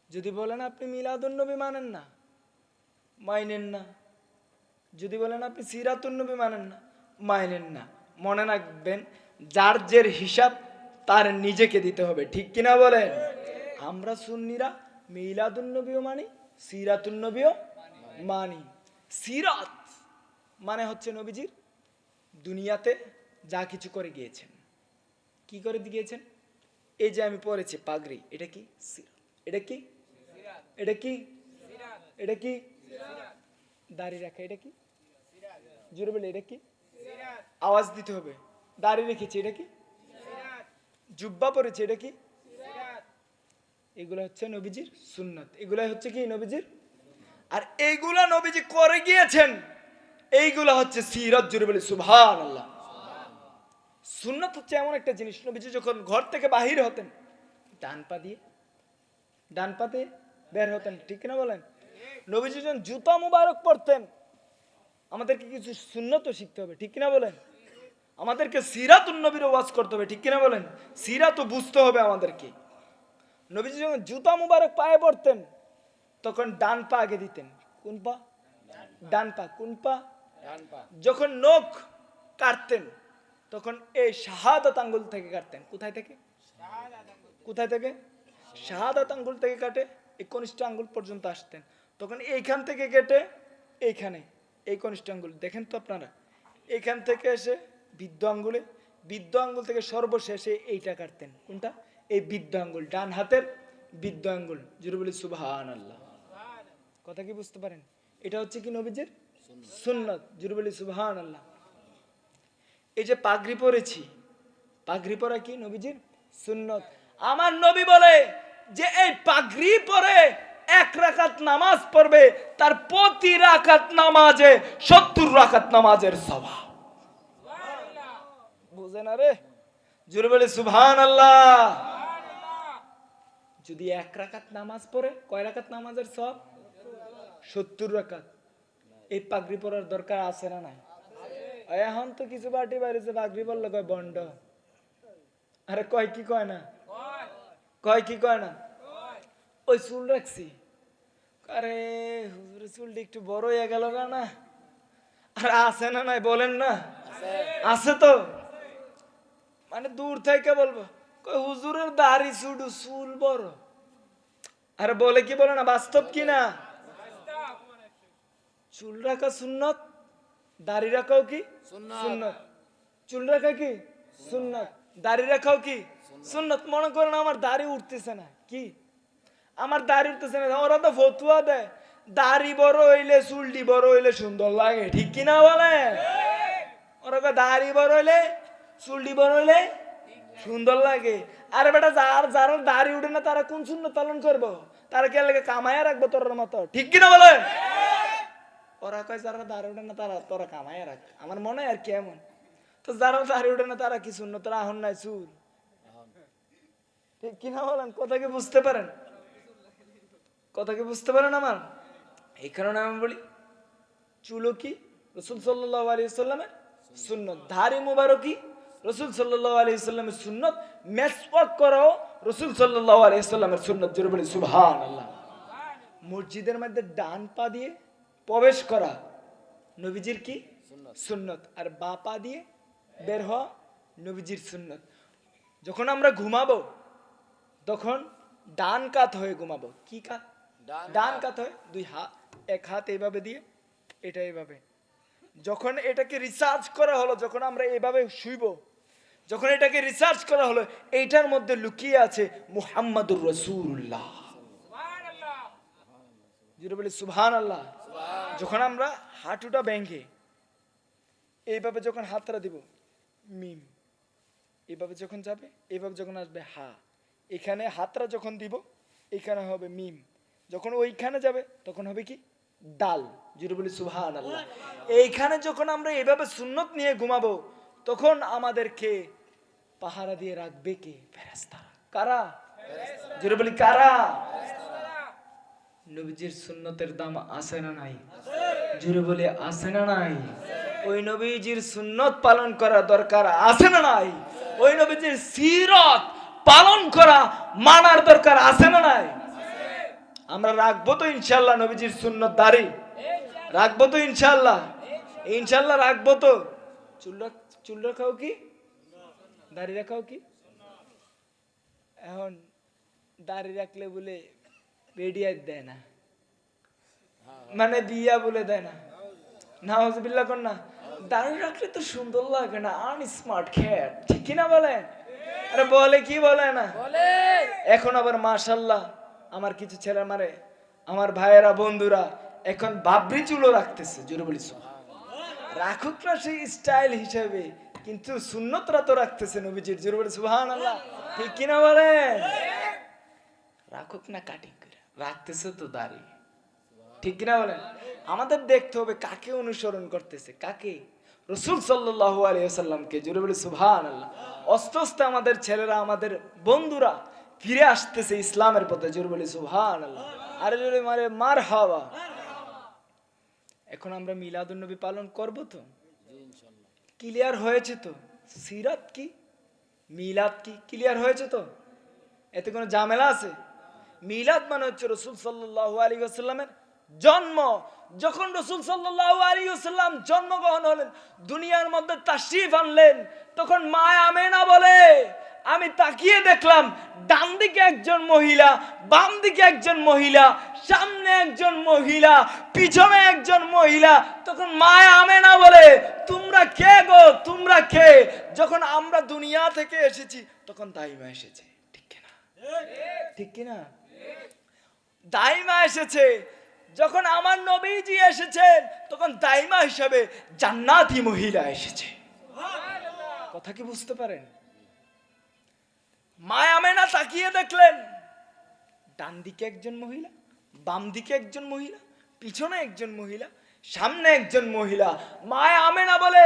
যদি বলেন আপনি মিলাদুন নবী মানেন না, মাইনেন না, যদি বলেন আপনি সিরাতুন নবী মানেন না, মাইনেন না, মনে রাখবেন যার জের হিসাব তার নিজেকে দিতে হবে। ঠিক কিনা বলেন? আমরা সুন্নিরা মিলাদুন নবীও মানি, সিরাতুন নবীও মানি। সিরাত মানে হচ্ছে নবীজির দুনিয়াতে যা কিছু করে গিয়েছেন। কি করে গিয়েছেন? এই যে আমি পরেছি পাগড়ি, এটা কি সিরাত? এটা কি? এটা কি? এটা কি? দাড়ি রাখা, এটা কি? জোরে বলে, এটা কি? আওয়াজ দিতে হবে। দাড়ি রেখেছি, এটা কি? জুব্বা পরেছে, এটা কি? এগুলো হচ্ছে নবীজির সুন্নাত। এগুলাই হচ্ছে কি নবীজির। আর এইগুলা নবীজি করে গিয়েছেন, এইগুলা হচ্ছে সিরাত। জোরে বলে সুবহানাল্লাহ। সুন্নাত হচ্ছে এমন একটা জিনিস, নবীজি যখন ঘর থেকে বাহির হতেন ডান পা দিয়ে, ডান পাতে বের হতেন। ঠিক না বলেন? নবীজি যখন জুতা মুবারক পরতেন, আমাদেরকে কিছু সুন্নাতও শিখতে হবে। ঠিক কিনা বলেন? আমাদেরকে সিরাতুন নবীর ওয়াজ করতে হবে। ঠিক কিনা বলেন? সিরাতও বুঝতে হবে আমাদেরকে। নবীজি যখন জুতা মুবারক পায়ে পড়তেন, তখন ডান পা আগে দিতেন। কোন পা? ডান পা। কোন পা? যখন নখ কাটতেন, তখন এই শাহাদাত আঙ্গুল থেকে কাটতেন। কোথায় থেকে? কোথায় থেকে? শাহাদাত আঙ্গুল থেকে কাটে এই কনিষ্ঠ আঙ্গুল পর্যন্ত আসতেন। তখন এইখান থেকে কেটে এইখানে, এই কনিষ্ঠ আঙ্গুল দেখেন তো আপনারা, এইখান থেকে এসে বৃদ্ধ আঙ্গুলে, বৃদ্ধ আঙ্গুল থেকে সর্বশেষে এইটা কাটতেন। কোনটা? এই বৃদ্ধ আঙ্গুল, ডান হাতের বৃদ্ধ আঙ্গুল। জোরে বলি সুবহানাল্লাহ। কথা কি বুঝতে পারেন? এটা হচ্ছে কি নবীজির সুন্নত। জোরে বলি সুবহানাল্লাহ। এই যে পাগড়ি পরেছি, পাগড়ি পরা কি নবীজির সুন্নত। আমার নবী বলে যে এই পাগড়ি পরে 1 রাকাত নামাজ পড়বে, তার প্রতি রাকাত নামাজে 70 রাকাত নামাজের সওয়াব। বুঝে না রে? জোরে বলি সুবহানাল্লাহ। যদি 1 রাকাত নামাজ পড়ে, কয় রাকাত নামাজের সওয়াব? 70 রাকাত। এই পাগড়ি পরার দরকার আছে না নাই? এখন তো কিছু পার্টি বাইরেছে পাগড়ি পরলে কয় বন্ড। আরে কয় কি কয় না, কয় কি কয় না, ওই চুল রাখছি, আরে হুজুরের চুলটা একটু বড় হয়ে গেল না। আর আছে না নাই বলেন না? আছে তো। মানে দূর থেকে বলবো কয় হুজুরের দাড়ি শুধু চুল বড়। আরে বলে কি বলে না, বাস্তব কি না? চুল রাখা সুন্নত, দাড়ি রাখাও কি সুন্নত। চুল রাখা কি সুন্নত, দাড়ি রাখাও কি সুন্নত। মনে করেন আমার দাড়ি উঠতেছে না, কি আমার দাড়ি উঠতেছে না, ওরা তো ফতুয়া দেয় দাড়ি বড় হইলে চুলটি বড় হইলে সুন্দর লাগে, ঠিক কিনা বলে? ওরা দাড়ি বড় হইলে চুলটি বড় হইলে সুন্দর লাগে। আরে বেটা যারা দাড়ি উঠে না তারা কোন সুন্নত পালন করবো? তারা কে লাগে কামাইয়া রাখবো তোর মতো, ঠিক কিনা বলে? ওরা কয় যারা দাঁড়িয়ে ওঠে না তারা তোরা কামাইয়া রাখ। আমার মনে হয় আর কি এমন, তো যারা দাঁড়িয়ে ওঠে না তারা কি শুনলো, তারা আহন নাই চুল, ঠিক কিনা বলেন? কথা কি বুঝতে পারেন? কথা কি বুঝতে পারেন আমার? এই কারণে আমি বলি চুলও কি রাসূল সাল্লাল্লাহু আলাইহি ওয়াসাল্লামের সুন্নত, দাড়ি মুবারক কি রাসূল সাল্লাল্লাহু আলাইহি ওয়াসাল্লামের সুন্নত, মেসওয়াক করাও রাসূল সাল্লাল্লাহু আলাইহি ওয়াসাল্লামের সুন্নত। জোরে বলি সুবহানাল্লাহ। মসজিদের মধ্যে ডান পা দিয়ে প্রবেশ করা নবীজির কি সুন্নত, আর বা পা দিয়ে বের হওয়া নবীজির সুন্নত। যখন আমরা ঘুমাবো তখন ডান কাত হয়ে ঘুমাবো। কি কাত? ডান কাত হয়ে, দুই হাত, এক হাত এইভাবে দিয়ে, এটা এইভাবে। যখন এটাকে রিসার্চ করা হলো, যখন আমরা এইভাবে শুইব, যখন এটাকে রিসার্চ করা হলো, এইটার মধ্যে লুকিয়ে আছে মুহাম্মাদুর রাসূলুল্লাহ। যেটা বলি সুবহানাল্লাহ। যখন আমরা হাঁটুটা ব্যাঙ্গে এইভাবে যখন হাতটা দিব, মিম, এইভাবে যখন যাবে, এইভাবে যখন আসবে হা, এখানে হাতটা যখন দিব এখানে হবে মিম, যখন ওইখানে যাবে তখন হবে কি ডাল। যেটা বলি সুবহানাল্লাহ। এইখানে যখন আমরা এইভাবে সুন্নত নিয়ে ঘুমাবো তখন আমাদেরকে পাহারা দিয়ে রাখবে কে? ফেরেশতারা। কারা? যেটা বলি কারা? নবীজির সুন্নতের দাম আছে না নাই? জোরে বলে আছে না নাই? ওই নবীজির সুন্নত পালন করা দরকার আছে না নাই? ওই নবীজির সিরাত পালন করা মানার দরকার আছে না নাই? আমরা রাখবো তো ইনশাআল্লাহ নবীজির সুন্নত দাড়ি? রাখবো তো ইনশাআল্লাহ? ইনশাআল্লাহ রাখবো তো। চুল রাখাও কি, দাড়ি রাখাও কি? এখন দাড়ি রাখলে বলে বেডিয়াত দেয় না, মানে বিয়া বলে দেয় না, নাউজুবিল্লাহ কর না। দাড়ি রাখলে তো সুন্দর লাগে না, আনস্মার্ট খ্যাট, ঠিক কিনা বলেন? আরে বলে কি বলে না? এখন আবার মাশাআল্লাহ আমার কিছু ছেলে মারে, আমার ভাইয়েরা বন্ধুরা এখন বাবরি চুলও রাখতেছে। জোরে বলি রাখুক না সেই স্টাইল হিসেবে, কিন্তু সুন্নতরা তো রাখতেছে নবীজির। জোরে বলি সুবহানাল্লাহ, ঠিক কিনা বলেন? রাখুক না কাটিং করে, রাখতেছে তো দাড়ি, ঠিক কিনা বলেন? আমাদের দেখতে হবে কাকে অনুসরণ করতেছে, কাকে? রাসূল সাল্লাল্লাহু আলাইহি ওয়াসাল্লামকে। জোরে বলি সুবহানাল্লাহ। আস্তে আস্তে আমাদের ছেলেরা, আমাদের বন্ধুরা ফিরে আসতেছে ইসলামের পথে। জোরে বলি সুবহানাল্লাহ। আরে জোরে মারে মারহাবা। এখন আমরা মিলাদুন নবী পালন করব তো? ক্লিয়ার হয়েছে তো? সিরাত কি মিলাদ কি ক্লিয়ার হয়েছে তো? এতে কোনো ঝামেলা আছে? মিলাদ মানে হচ্ছে রাসূল সাল্লাল্লাহু আলাইহি ওয়াসাল্লামের জন্ম। যখন রাসূল সাল্লাল্লাহু আলাইহি ওয়াসাল্লাম জন্মগ্রহণ হলেন, দুনিয়ার মধ্যে তাশরীফ আনলেন, তখন মা আমেনা বলে আমি তাকিয়ে দেখলাম ডান দিকে একজন মহিলা, বাম দিকে একজন মহিলা, সামনে একজন মহিলা, পিছনে একজন মহিলা। তখন মা আমেনা বলে তোমরা কে গো, তোমরা কে? যখন আমরা দুনিয়া থেকে এসেছি তখন দাইমা এসেছে, ঠিক কিনা? ঠিক কিনা? দাইমা এসেছে, যখন আমার নবীজি এসেছেন তখন দাইমা হিসাবে জান্নাতি মহিলা এসেছে। কথা কি বুঝতে পারেন? মা আমেনা তাকিয়ে দেখলেন, ডান দিকে একজন মহিলা, বাম দিকে একজন মহিলা, পিছনে একজন মহিলা, সামনে একজন মহিলা। মা আমেনা বলে,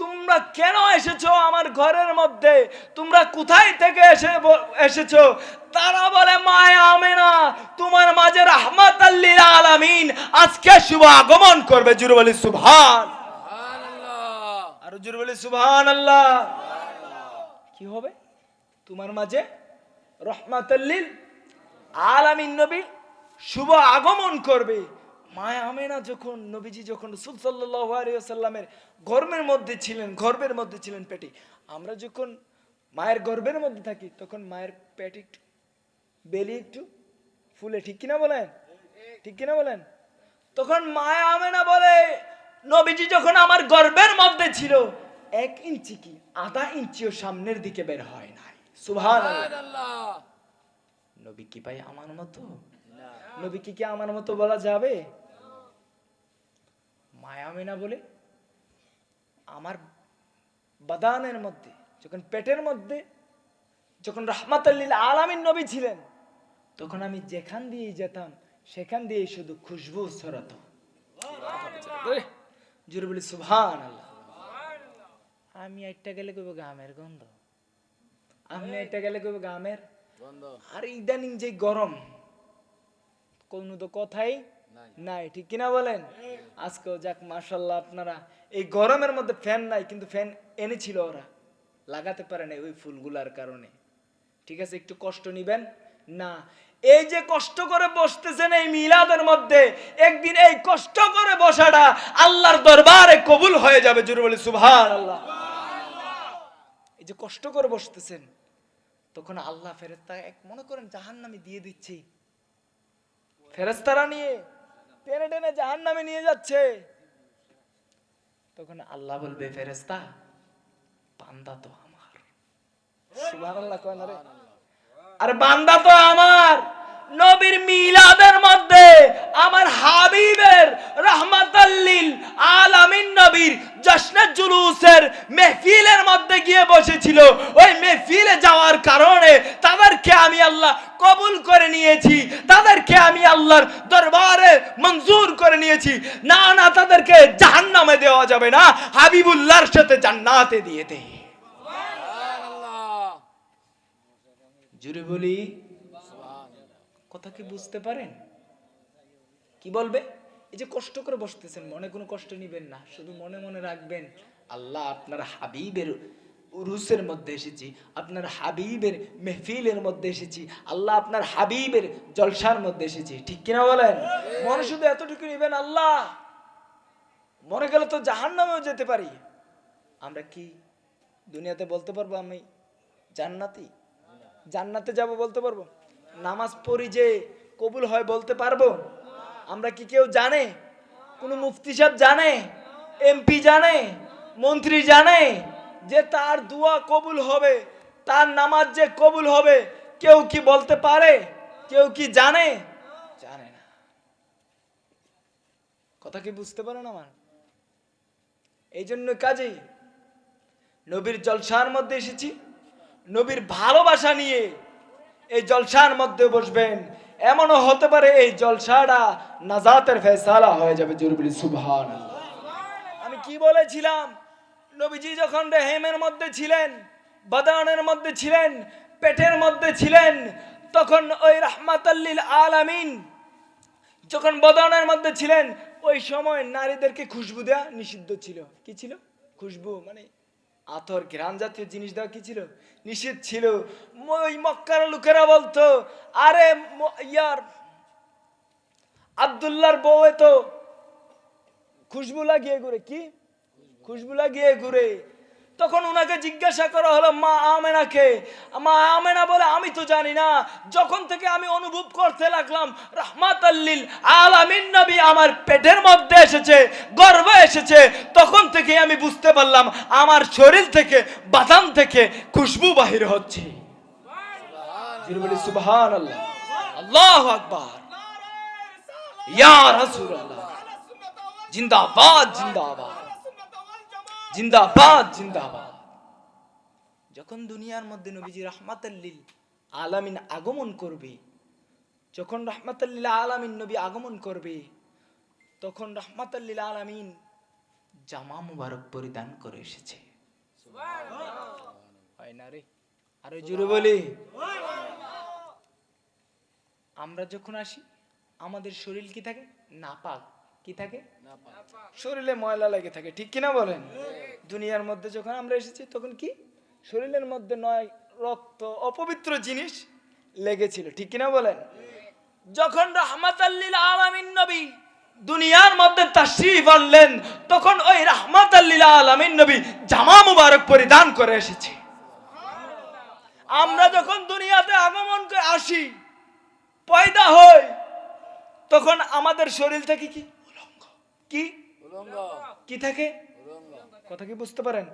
তোমরা কেন এসেছো আমার ঘরের মধ্যে? তোমরা কোথায় থেকে এসেছো? তারা বলে, মা আমেনা, তোমার মাঝে রাহমাতাল লিল আলামিন আজকে শুভ আগমন করবে। জোরে বলি সুবহানাল্লাহ। আর জোরে বলি সুবহানাল্লাহ। কি হবে? তোমার মাঝে রাহমাতাল লিল আলামিন নবী শুভ আগমন করবে। মা আমেনা যখন নবীজি যখন রাসূল সাল্লাল্লাহু আলাইহি ওয়াসাল্লামের গর্ভের মধ্যে ছিলেন পেটে, আমরা যখন মায়ের গর্ভের মধ্যে থাকি তখন মায়ের পেট একটু বেলি একটু ফুলে, ঠিক কিনা বলেন? ঠিক কিনা বলেন? তখন মা আমেনা বলে, নবীজি যখন আমার গর্ভের মধ্যে ছিল 1 ইঞ্চি কি আধা ইঞ্চিও সামনের দিকে বের হয় নাই। সুবহানাল্লাহ। নবী কি ভাই আমার মতো? নবী কি আমার মতো বলা যাবে? মায়া আমেনা বলে, আমার বাদানের মধ্যে যখন পেটের মধ্যে যখন রাহমাতাল লিল আলামিন নবী ছিলেন তখন আমি যেখান দিয়ে যেতাম সেখান দিয়ে শুধু খুশবু ছড়াতো। জোরে বলি সুবহানাল্লাহ। আমি একটা গেলে কইব গামের গন্ধ, আমি একটা গেলে কইব গামের গন্ধ। আর ইদানিং যে গরম, কোনো তো কথাই নাই, ঠিক কিনা বলেন? আজকেও যাক মাশাআল্লাহ, আপনারা এই গরমের মধ্যে ফ্যান নাই, কিন্তু ফ্যান এনেছিল ওরা, লাগাতে পারে না ওই ফুলগুলার কারণে। ঠিক আছে, একটু কষ্ট নিবেন না। এই যে কষ্ট করে বসতেছেন এই মিলাদের মধ্যে, একদিন এই কষ্ট করে বসাটা আল্লাহর দরবারে কবুল হয়ে যাবে। জোরে বলি সুবহানাল্লাহ। এই যে কষ্ট করে বসতেছেন তখন আল্লাহ ফেরেশতা মনে করেন জাহান্নামে দিয়ে দিচ্ছি, ফেরেশতারা নিয়ে টেনে টেনে জাহান্নামে নিয়ে যাচ্ছে, তখন আল্লাহ বলবে, ফেরেশতা বান্দা তো আমার। সুবহানাল্লাহ কয় না রে? আরে বান্দা তো আমার। নবীর মিলাদের মধ্যে আমার হাবিবের রাহমাতাল লিল আলামিন নবীর জশ্নে জুলুসের মেহফিলের মধ্যে গিয়ে বসেছিল। ওই মেহফিলে যাওয়ার কারণে তাদেরকে আমি আল্লাহ কবুল করে নিয়েছি, তাদেরকে আমি আল্লাহর দরবারে মঞ্জুর করে নিয়েছি। না না, তাদেরকে জাহান্নামে দেওয়া যাবে না, হাবিবুল্লাহর সাথে জান্নাতে দিয়ে দেই। জুড়ে বলি, কথা কি বুঝতে পারেন? কি বলবে? এই যে কষ্ট করে বসতেছেন, মনে কোনো কষ্ট নিবেন না, শুধু মনে মনে রাখবেন আল্লাহ আপনার হাবিবের উরুসের মধ্যে এসেছি, আপনার হাবিবের মেহফিলের মধ্যে এসেছি, আল্লাহ আপনার হাবিবের জলসার মধ্যে এসেছি, ঠিক কিনা বলেন? মনে শুধু এতটুকু নিবেন, আল্লাহ মরে গেলে তো জাহান্নামেও যেতে পারি। আমরা কি দুনিয়াতে বলতে পারবো আমি জান্নাতি, জান্নাতে যাব বলতে পারবো? নামাজ পড়ি যে কবুল হয় বলতে পারবো? আমরা কি কেউ জানে? কোনো মুফতি সাহেব জানে? এমপি জানে? মন্ত্রী জানে যে তার দোয়া কবুল হবে, তার নামাজ যে কবুল হবে? কেউ কি বলতে পারে? কেউ কি জানে? জানে না। কথা কি বুঝতে পারেন আমার? এই জন্য কাজেই নবীর জলসার মধ্যে এসেছি, নবীর ভালোবাসা নিয়ে এই জলসার মধ্যে বসবেন। এমনও হতে পারে এই জলসাটা নাজাতের ফয়সালা হয়ে যাবে। জোরে বলি সুবহানাল্লাহ। আমি কি বলেছিলাম? নবীজি যখন রেহেমের মধ্যে ছিলেন, বাদানের মধ্যে ছিলেন, পেটের মধ্যে ছিলেন, তখন ওই রাহমাতাল লিল আলামিন যখন বাদানের মধ্যে ছিলেন, ওই সময় নারীদেরকে খুশবু দেওয়া নিষিদ্ধ ছিল। কি ছিল? খুশবু মানে আতর, ঘ্রাণ জাতীয় জিনিস দেওয়া কি ছিল? নিষেধ ছিল। ওই মক্কার লোকেরা বলতো, আরে ইয়ার আব্দুল্লাহর বউ তো খুশবু লাগিয়ে ঘুরে। কি খুশবু লাগিয়ে ঘুরে? তখন ওনাকে জিজ্ঞাসা করা হলো মা আমেনাকে। মা আমেনা বলে, আমি তো জানি না, যখন থেকে আমি অনুভব করতে লাগলাম রাহমাতাল লিল আলামিন নবী আমার পেটের মধ্যে এসেছে, গর্ভে এসেছে, তখন থেকে আমি বুঝতে পারলাম আমার শরীর থেকে, বাদাম থেকে খুশবু বাহির হচ্ছে। সুবহানাল্লাহ, আল্লাহু আকবার। ইয়া রাসূলুল্লাহ, জিন্দাবাদ জিন্দাবাদ জিন্দাবাদ জিন্দাবাদ। যখন দুনিয়ার মধ্যে নবীজি রাহমাতাল লিল আলামিন আগমন করবে, যখন রাহমাতাল লিল আলামিন নবী আগমন করবে, তখন রাহমাতাল লিল আলামিন জামা মুবারক পরিধান করে এসেছে। হয় না রে? আরো জোরে বলি। আমরা যখন আসি আমাদের শরীর কি থাকে? নাপাক। কি থাকে? শরীরে ময়লা লেগে থাকে, ঠিক কিনা বলেন? দুনিয়ার মধ্যে যখন আমরা এসেছি তখন কি শরীরের মধ্যে নয় রক্ত অপবিত্র জিনিস লেগেছিল, ঠিক কিনা বলেন? যখন রাহমাতাল লিল আলামিন নবী দুনিয়ার মধ্যে তাশরীফ আনলেন, তখন ওই রাহমাতাল লিল আলামিন নবী জামা মুবারক পরিধান করে এসেছে। আমরা যখন দুনিয়াতে আগমন করে আসি, পয়দা হই, তখন আমাদের শরীর থেকে কি উলঙ্গ, কি কি থাকে? কথা কি বুঝতে পারেন?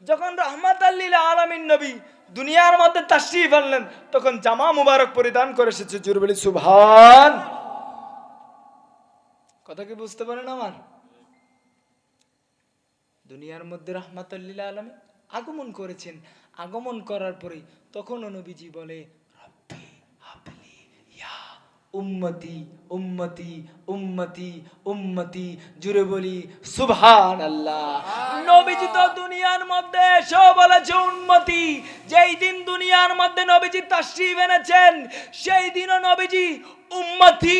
যখন রাহমাতাল লিল আলামিন নবী দুনিয়ার মধ্যে তাশরীফ আনলেন, তখন জামা মুবারক পরিধান করে এসেছে। জোরে বলি সুবহান। কথা কি বুঝতে পারেন আমার? দুনিয়ার মধ্যে রাহমাতাল লিল আলামিন আগমন করেছেন। আগমন করার পরে তখন নবীজি বলে, রব্বি হাবলি ইয়া উম্মতি উম্মতি উম্মতি উম্মতি। জুড়ে বলি সুবহানাল্লাহ। নবীজি তো দুনিয়ার মধ্যে এসে বলেছে উম্মতি। যেই দিন দুনিয়ার মধ্যে নবীজি তাশরীফ এনেছেন, সেই দিনও নবীজি উম্মতি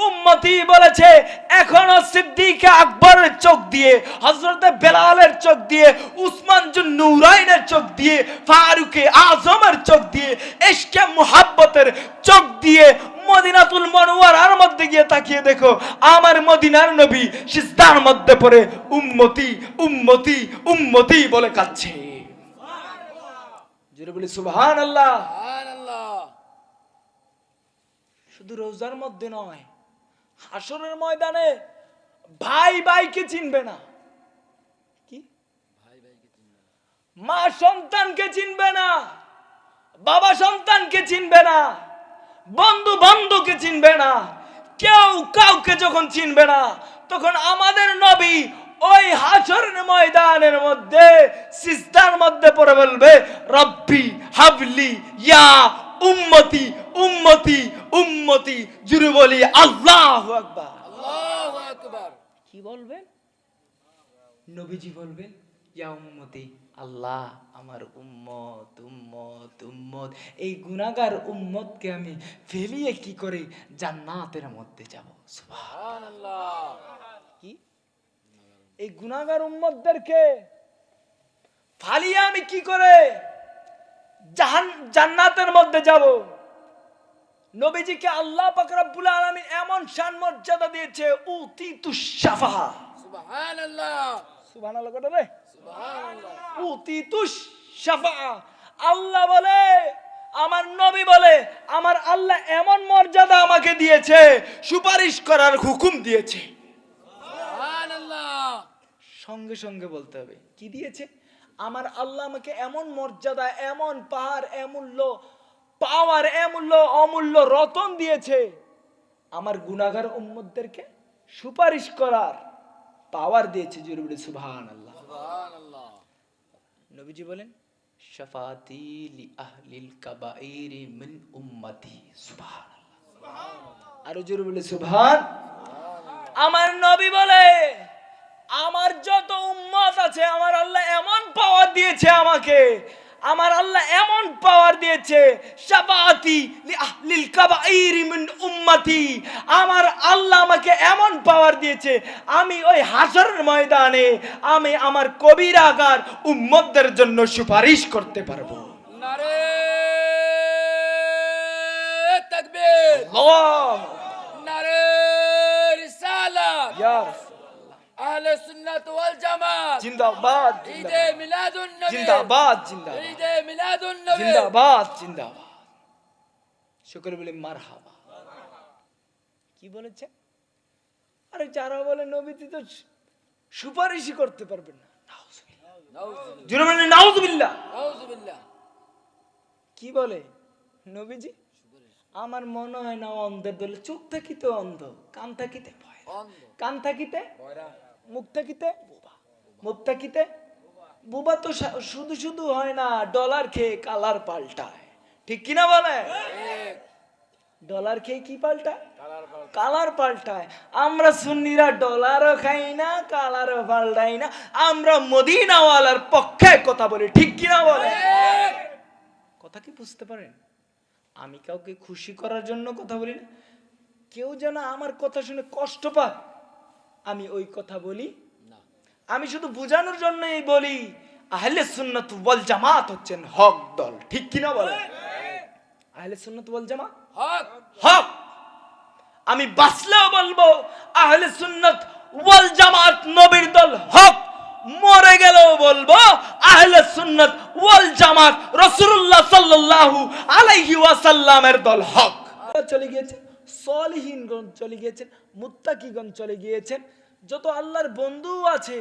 উম্মতি বলেছে। এখনো সিদ্দিক আকবরের চোখ দিয়ে, হযরতে বেলালের চোখ দিয়ে, উসমান জুন নূরাইনের চোখ দিয়ে, ফারুকে আজমের চোখ দিয়ে, ইশকে মুহাব্বতের চোখ দিয়ে মদিনাতুল মুনাওয়ারার মধ্যে গিয়ে তাকিয়ে দেখো, আমার মদিনার নবী সিজদার মধ্যে পড়ে উম্মতি উম্মতি উম্মতি বলে কাঁদছে। জোরে বলি সুবহানাল্লাহ। শুধু রোজার মধ্যে নয়, হাসরের ময়দানে ভাই ভাইকে চিনবে না। কি? মা সন্তানকে চিনবে না, বাবা সন্তানকে চিনবে না, বন্ধু বন্ধুকে চিনবে না, কেউ কাউকে যখন চিনবে না, তখন আমাদের নবী ওই হাসরের ময়দানের মধ্যে সিজদার মধ্যে পড়ে বলবে, রব্বি হাবলি ইয়া উম্মতি উম্মতি উম্মতি। জুরে বলি আল্লাহু আকবার। আল্লাহু আকবার। কি বলবেন? নবীজি বলবেন, ইয়া উম্মতি, আল্লাহ আমার উম্মত উম্মত উম্মত, এই গুনাহগার উম্মতকে আমি ফেলিয়ে কি করে জান্নাতের মধ্যে যাব? সুবহানাল্লাহ। কি? এই গুনাহগার উম্মতদেরকে ফালিয়ে আমি কি করে জান্নাতের মধ্যে যাব? নবীজিকে আল্লাহ পাক রব্বুল আলামিন এমন শান মর্যাদা দিয়েছে, উতিতুশ শাফাআ। সুবহানাল্লাহ। সুবহানাল্লাহ কথা রে। সুবহানাল্লাহ। উতিতুশ শাফাআ। আল্লাহ বলে, আমার নবী বলে, আমার আল্লাহ এমন মর্যাদা আমাকে দিয়েছে, সুপারিশ করার হুকুম দিয়েছে। সুবহানাল্লাহ। সঙ্গে সঙ্গে বলতে হবে, কি দিয়েছে? আমার আল্লাহ আমাকে এমন মর্যাদা, এমন পাওয়ার, এমূল্য পাওয়ার, এমূল্য অমূল্য রতন দিয়েছে, আমার গুনাহগার উম্মতদেরকে সুপারিশ করার পাওয়ার দিয়েছে। জোরে বলি সুবহানাল্লাহ। সুবহানাল্লাহ। নবীজি বলেন, শাফাতি লি আহলিল কাবাইরি মিন উম্মতি। সুবহানাল্লাহ। সুবহানাল্লাহ। আর জোরে বলি সুবহান। আমার নবী বলে, আমার যত উম্মত আছে, আমার আল্লাহ এমন পাওয়ার দিয়েছে আমাকে, আমার আল্লাহ এমন পাওয়ার দিয়েছে, শাফাআতি লি আহলিল কাবাইরি মিন উম্মতি, আমার আল্লাহ আমাকে এমন পাওয়ার দিয়েছে, আমি ওই হাসরের ময়দানে আমি আমার কবিরাগার উম্মতদের জন্য সুপারিশ করতে পারবো। নারে তাকবীর। আল্লাহ। নারে রিসালাত। ইয়া আহলে সুন্নাত ওয়াল জামাত জিন্দাবাদ। ঈদে মিলাদুন নবী জিন্দাবাদ জিন্দাবাদ। ঈদে মিলাদুন নবী জিন্দাবাদ জিন্দাবাদ। শুকর বলে মারহাবা। কি বলেছে? আরে যারা বলে নবীজি তো সুপারিশই করতে পারবেন না, নাউজুবিল্লাহ নাউজুবিল্লাহ। জোরে বলেন নাউজুবিল্লাহ নাউজুবিল্লাহ। কি বলে নবীজি? আমার মনে হয় না অন্ধের দলে চোখ থাকিতে অন্ধ, কান থাকিতে কান থাকিতে মুখ থাকিতে বোবা, মুখ থাকিতে বোবা। তো শুধু শুধু হয় না, ডলার খেয়ে কালার পাল্টায়, ঠিক কিনা বলে? ডলার খেয়ে কি পাল্টায়? কালার পাল্টায়। আমরা সুন্নিরা ডলারও খাই না, কালারও পাল্টাই না, আমরা মদিনাওয়ালার পক্ষে কথা বলি, ঠিক কিনা বলে? কথা কি বুঝতে পারেন? আমি কাউকে খুশি করার জন্য কথা বলি না, কেউ যেন আমার কথা শুনে কষ্ট পায় আমি ওই কথা বলি না। আমি শুধু বোঝানোর জন্যই বলি আহলে সুন্নাত ওয়াল জামাত হচ্ছেন হক দল, ঠিক কিনা বলে? আহলে সুন্নাত ওয়াল জামাত হক হক। আমি বাঁচলেও বলবো আহলে সুন্নাত ওয়াল জামাত নবীর দল হক, মরে গেলেও বলবো আহলে সুন্নাত ওয়াল জামাত রাসূলুল্লাহ সাল্লাল্লাহু আলাইহি ওয়াসাল্লামের দল হক। চলে গিয়েছেন সলিহিনগণ, চলে গিয়েছেন মুত্তাকিগণ, চলে গিয়েছেন যত আল্লাহর বন্ধু আছে,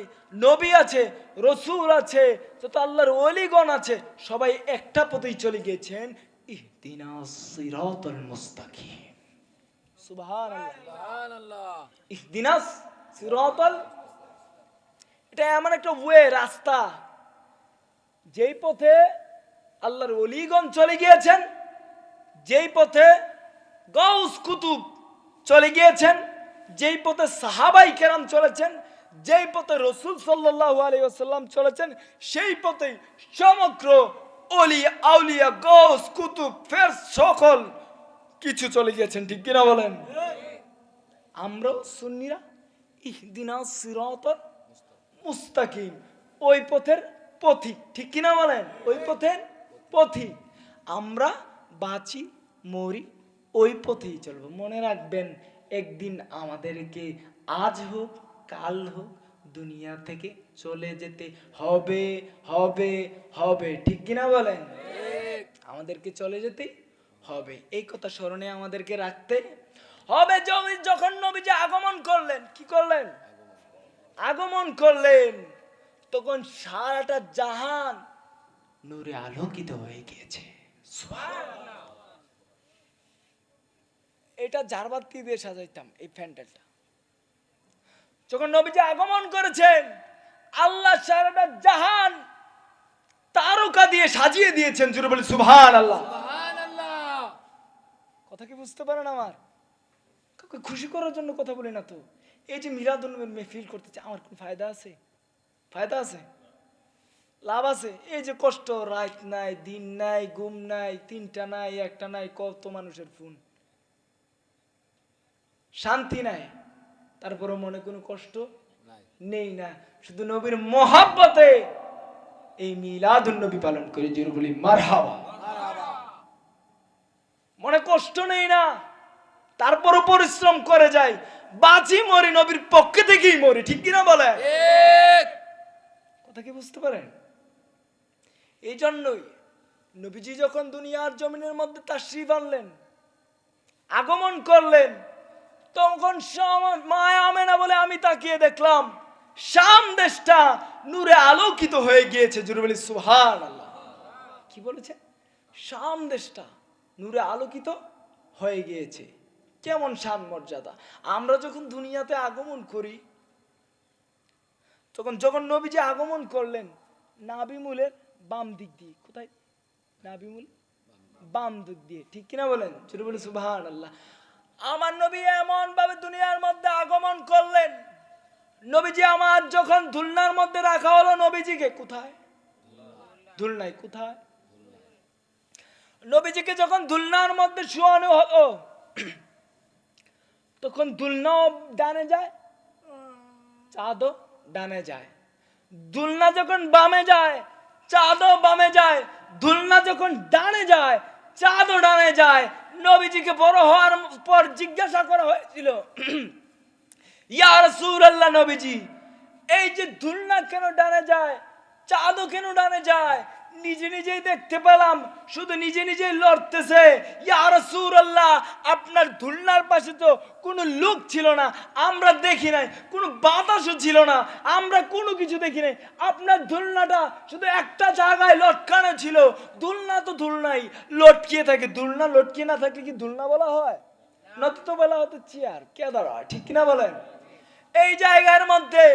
নবী আছে, রাসূল আছে, যত আল্লাহর ওলিগণ আছে, সবাই একটা পথেই চলে গিয়েছেন, ইহদিনাস সিরাতাল মুস্তাকিম। সুবহানাল্লাহ সুবহানাল্লাহ। ইহদিনাস সিরাতাল, এটা এমন একটা ওয়ে, রাস্তা, যেই পথে আল্লাহর ওলিগণ চলে গিয়েছেন, যেই পথে গাউস কুতুব চলে গিয়েছেন, যেই পথে সাহাবাই কেরাম চলেছেন, যেই পথে রাসূল সাল্লাল্লাহু আলাইহি ওয়াসাল্লাম চলেছেন, সেই পথেই সমগ্র ওলি আউলিয়া গাউস কুতুব ফের সকল কিছু চলে গিয়েছেন, ঠিক কিনা বলেন? আমরাও সুন্নিরা ইহদিনাস সিরাতাল মুস্তাকিম, ওই পথের পথিক, ঠিক কিনা বলেন? ওই পথের পথিক। আমরা বাঁচি মরি ওই পথেই চলবো। মনে রাখবেন, একদিন আমাদেরকে আজ হোক কাল হোক দুনিয়া থেকে চলে যেতে হবে হবে হবে, ঠিক কিনা বলেন? আমাদেরকে চলে যেতে হবে, এই কথা স্মরণে আমাদেরকে রাখতে হবে। যখন নবীজি আগমন করলেন, কি করলেন? আগমন করলেন, তখন সারাটা জাহান নূরে আলোকিত হয়ে গিয়েছে। সুবহানাল্লাহ। এটা ঝাড়বাতি দিয়ে সাজাইতাম এই প্যান্ডেলটা। যখন নবীজি আগমন করেছেন, আল্লাহ সারাটা জাহান তারকা দিয়ে সাজিয়ে দিয়েছেন। জোরে বলি সুবহানাল্লাহ সুবহানাল্লাহ। কথা কি বুঝতে পারেন? আমার কাউকে খুশি করার জন্য কথা বলি না তো। এই যে মিলাদুন নবীর মেহফিল করতেছে, আমার কোন ফায়দা আছে? ফায়দা আছে? লাভ আছে? এই যে কষ্ট, রাত নাই, দিন নাই, ঘুম নাই, তিনটা নাই, একটা নাই, কত মানুষের ফোন, শান্তি নাই, তারপরে মনে কোনো কষ্ট নেই না, শুধু নবীর মহাব্বতে এই মিলাদুন নবী পালন করি। জোরে বলি মারহাবা। মনে কষ্ট নেই না, তারপরও পরিশ্রম করে যাই, বাঁচি মরি নবীর পক্ষে থেকেই মরি, ঠিক কিনা বলে? কথা কি বুঝতে পারেন? এই জন্যই নবীজি যখন দুনিয়ার জমিনের মধ্যে তাশরীফ আনলেন, আগমন করলেন, তখন মায়া আমেনা বলে আমি তাকিয়ে দেখলাম শাম দেশটা নূরে আলোকিত হয়ে গিয়েছে। জোরে বলি সুবহানাল্লাহ। কি বলেছে? শাম দেশটা নূরে আলোকিত হয়ে গিয়েছে। কেমন শান মর্যাদা! আমরা যখন দুনিয়াতে আগমন করি, যখন নবীজি আগমন করলেন, নাবিমুলের বাম দিক দিয়ে, কোথায়? নাবিমুল বাম দিক দিয়ে, ঠিক কিনা বলেন? জোরে বলি সুবহানাল্লাহ। আমার নবী এমন ভাবে দুনিয়ার মধ্যে আগমন করলেন, নবীজি আমার যখন দুলনার মধ্যে রাখা হলো, নবীজিকে কোথায়? দুলনায়। কোথায়? নবীজিকে যখন দুলনার মধ্যে শোয়ানো হলো, তখন দুলনাও ডানে যায়, চাঁদও ডানে যায়। দুলনা যখন বামে যায়, চাঁদও বামে যায়। দুলনা যখন ডানে যায়, চাঁদও ডানে যায়। নবীজিকে বড় হওয়ার পর জিজ্ঞাসা করা হয়েছিল, ইয়া রাসূলুল্লাহ, নবীজি এই যে দুলনা কেন ডানে যায়, চাঁদও কেন ডানে যায়, নিজে নিজেই দেখতে পেলাম শুধু নিজে নিজেই লড়তেছে। ইয়া রাসূলুল্লাহ, আপনার দুলনার পাশে তো কোনো লোক ছিল না, আমরা দেখি নাই, কোনো বাতাসও ছিল না, আমরা কোনো কিছু দেখি নাই, আপনার দুলনাটা শুধু একটা জায়গায় লটকানো ছিল। দুলনা তো দুলনাই, লটকিয়ে থাকে। দুলনা লটকিয়ে না থাকলে কি দুলনা বলা হয়? নত তো বলা হতো চেয়ার, কেদারা, ঠিক কিনা বলেন? এই জায়গার মধ্যে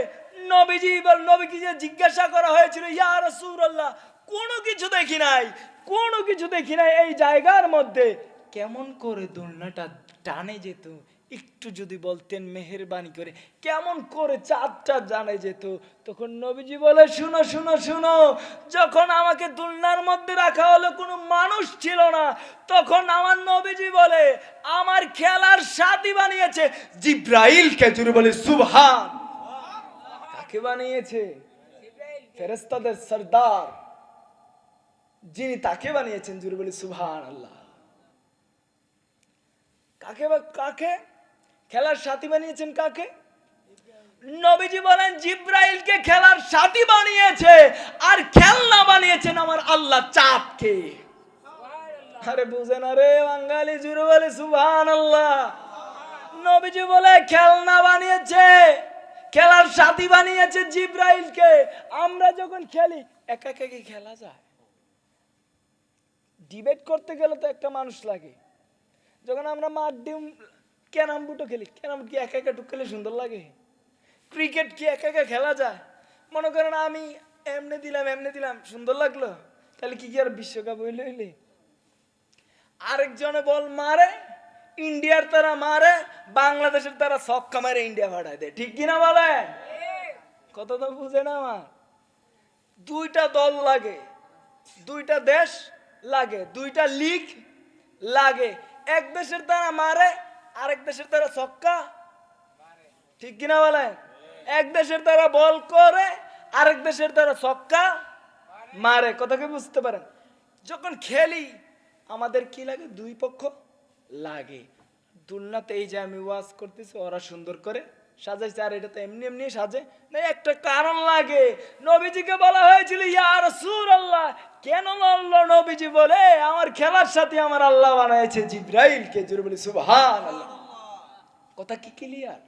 নবীকে যে জিজ্ঞাসা করা হয়েছিল, ইয়া রাসূলুল্লাহ, কোনো কিছু দেখি নাই, কোনো কিছু দেখি নাই, এই জায়গার মধ্যে কেমন করে দোলনাটা টানে যেত, একটু যদি বলতেন মেহেরবানি করে, কেমন করে চাঁদটা জানে যেত। তখন নবীজি বলে, শুনো শুনো শুনো, যখন আমাকে দোলনার মধ্যে রাখা হলো কোনো মানুষ ছিল না, তখন আমার নবীজি বলে আমার খেলার সাথী বানিয়েছে জিব্রাইলকে। জোরে বলে সুবহান। কাকে বানিয়েছে? ফেরেশতাদের সরদার যিনি, তাকে বানিয়েছেন। জোরে বলে সুবহানাল্লাহ। কাকে খেলার সাথী বানিয়েছেন? কাকে? নবীজি বলেন জিব্রাইলকে খেলার সাথী বানিয়েছে, আর খেলনা বানিয়েছেন আমার আল্লাহ চাঁদকে। আরে বুঝে না রে বাঙালি, জোরে বলে সুবহানাল্লাহ। নবীজি বলে খেলনা বানিয়েছে, খেলার সাথী বানিয়েছে জিব্রাইলকে। আমরা যখন খেলি একা একা কি খেলা যায়? ডিবেট করতে গেলে তো একটা মানুষ লাগে। যখন আমরা মাঠ ডিম ক্যারাম বুটো খেলি, ক্যারাম কি একা একা টুক খেলে সুন্দর লাগে? ক্রিকেট কি একা একা খেলা যায়? মনে করেন আমি এমনি দিলাম সুন্দর লাগলো, তাহলে কি আর বিশ্বকাপ হইলে? আরেকজনে বল মারে, ইন্ডিয়ার তারা মারে, বাংলাদেশের তারা ছক্কা মারে ইন্ডিয়া ফাটায় দেয়, ঠিক কিনা বলে? কত তো বুঝে না আমার। দুইটা দল লাগে, দুইটা দেশ লাগে, দুইটা লিগ লাগে, এক দেশের তারা মারে, আরেক দেশের তারা ছক্কা, ঠিক কিনা বলে? এক দেশের তারা বল করে, আরেক দেশের তারা ছক্কা মারে। কথা কি বুঝতে পারেন? যখন খেলি আমাদের কি লাগে? দুই পক্ষ লাগে। দুলনাতে এই যে আমি ওয়াজ করতেছি, ওরা সুন্দর করে সাজাইছে, আর এটা তো এমনি এমনি সাজে না, একটা কারণ লাগে। নবীজিকে বলা হয়েছিল ইয়া রাসূলুল্লাহ, কেন লড়লো? নবীজি বলে আমার খেলার সাথে আমার আল্লাহ বানাইছে জিব্রাইলকে। জোরে বলি সুবহানাল্লাহ। কথা কি ক্লিয়ার?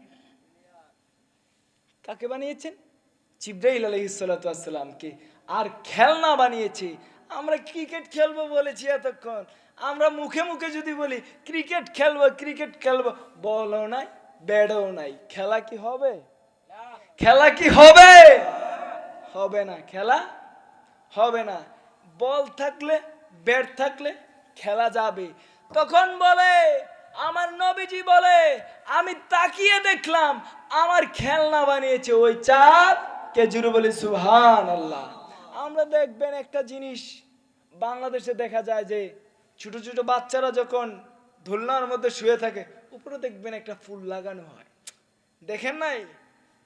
কাকে বানিয়েছেন? জিব্রাইল আলাইহিস সালাতু ওয়াস সালামকে। আর খেলনা বানিয়েছে। আমরা ক্রিকেট খেলবো বলেছি এতক্ষণ, আমরা মুখে মুখে যদি বলি ক্রিকেট খেলবো, বলও নাই, ব্যাটও নাই, খেলা কি হবে? খেলা কি হবে? হবে না, খেলা হবে না। বল থাকলে, ব্যাট থাকলে খেলা যাবে। তখন বলে আমার নবীজি বলে আমি তাকিয়ে দেখলাম আমার খেলনা বানিয়েছে ওই চাঁদ কে। জুড়ে বলি সুবহানাল্লাহ। আমরা দেখবেন একটা জিনিস বাংলাদেশে দেখা যায় যে ছোট ছোট বাচ্চারা যখন দোলনার মধ্যে শুয়ে থাকে, উপরে দেখবেন একটা ফুল লাগানো হয়, দেখেন নাই?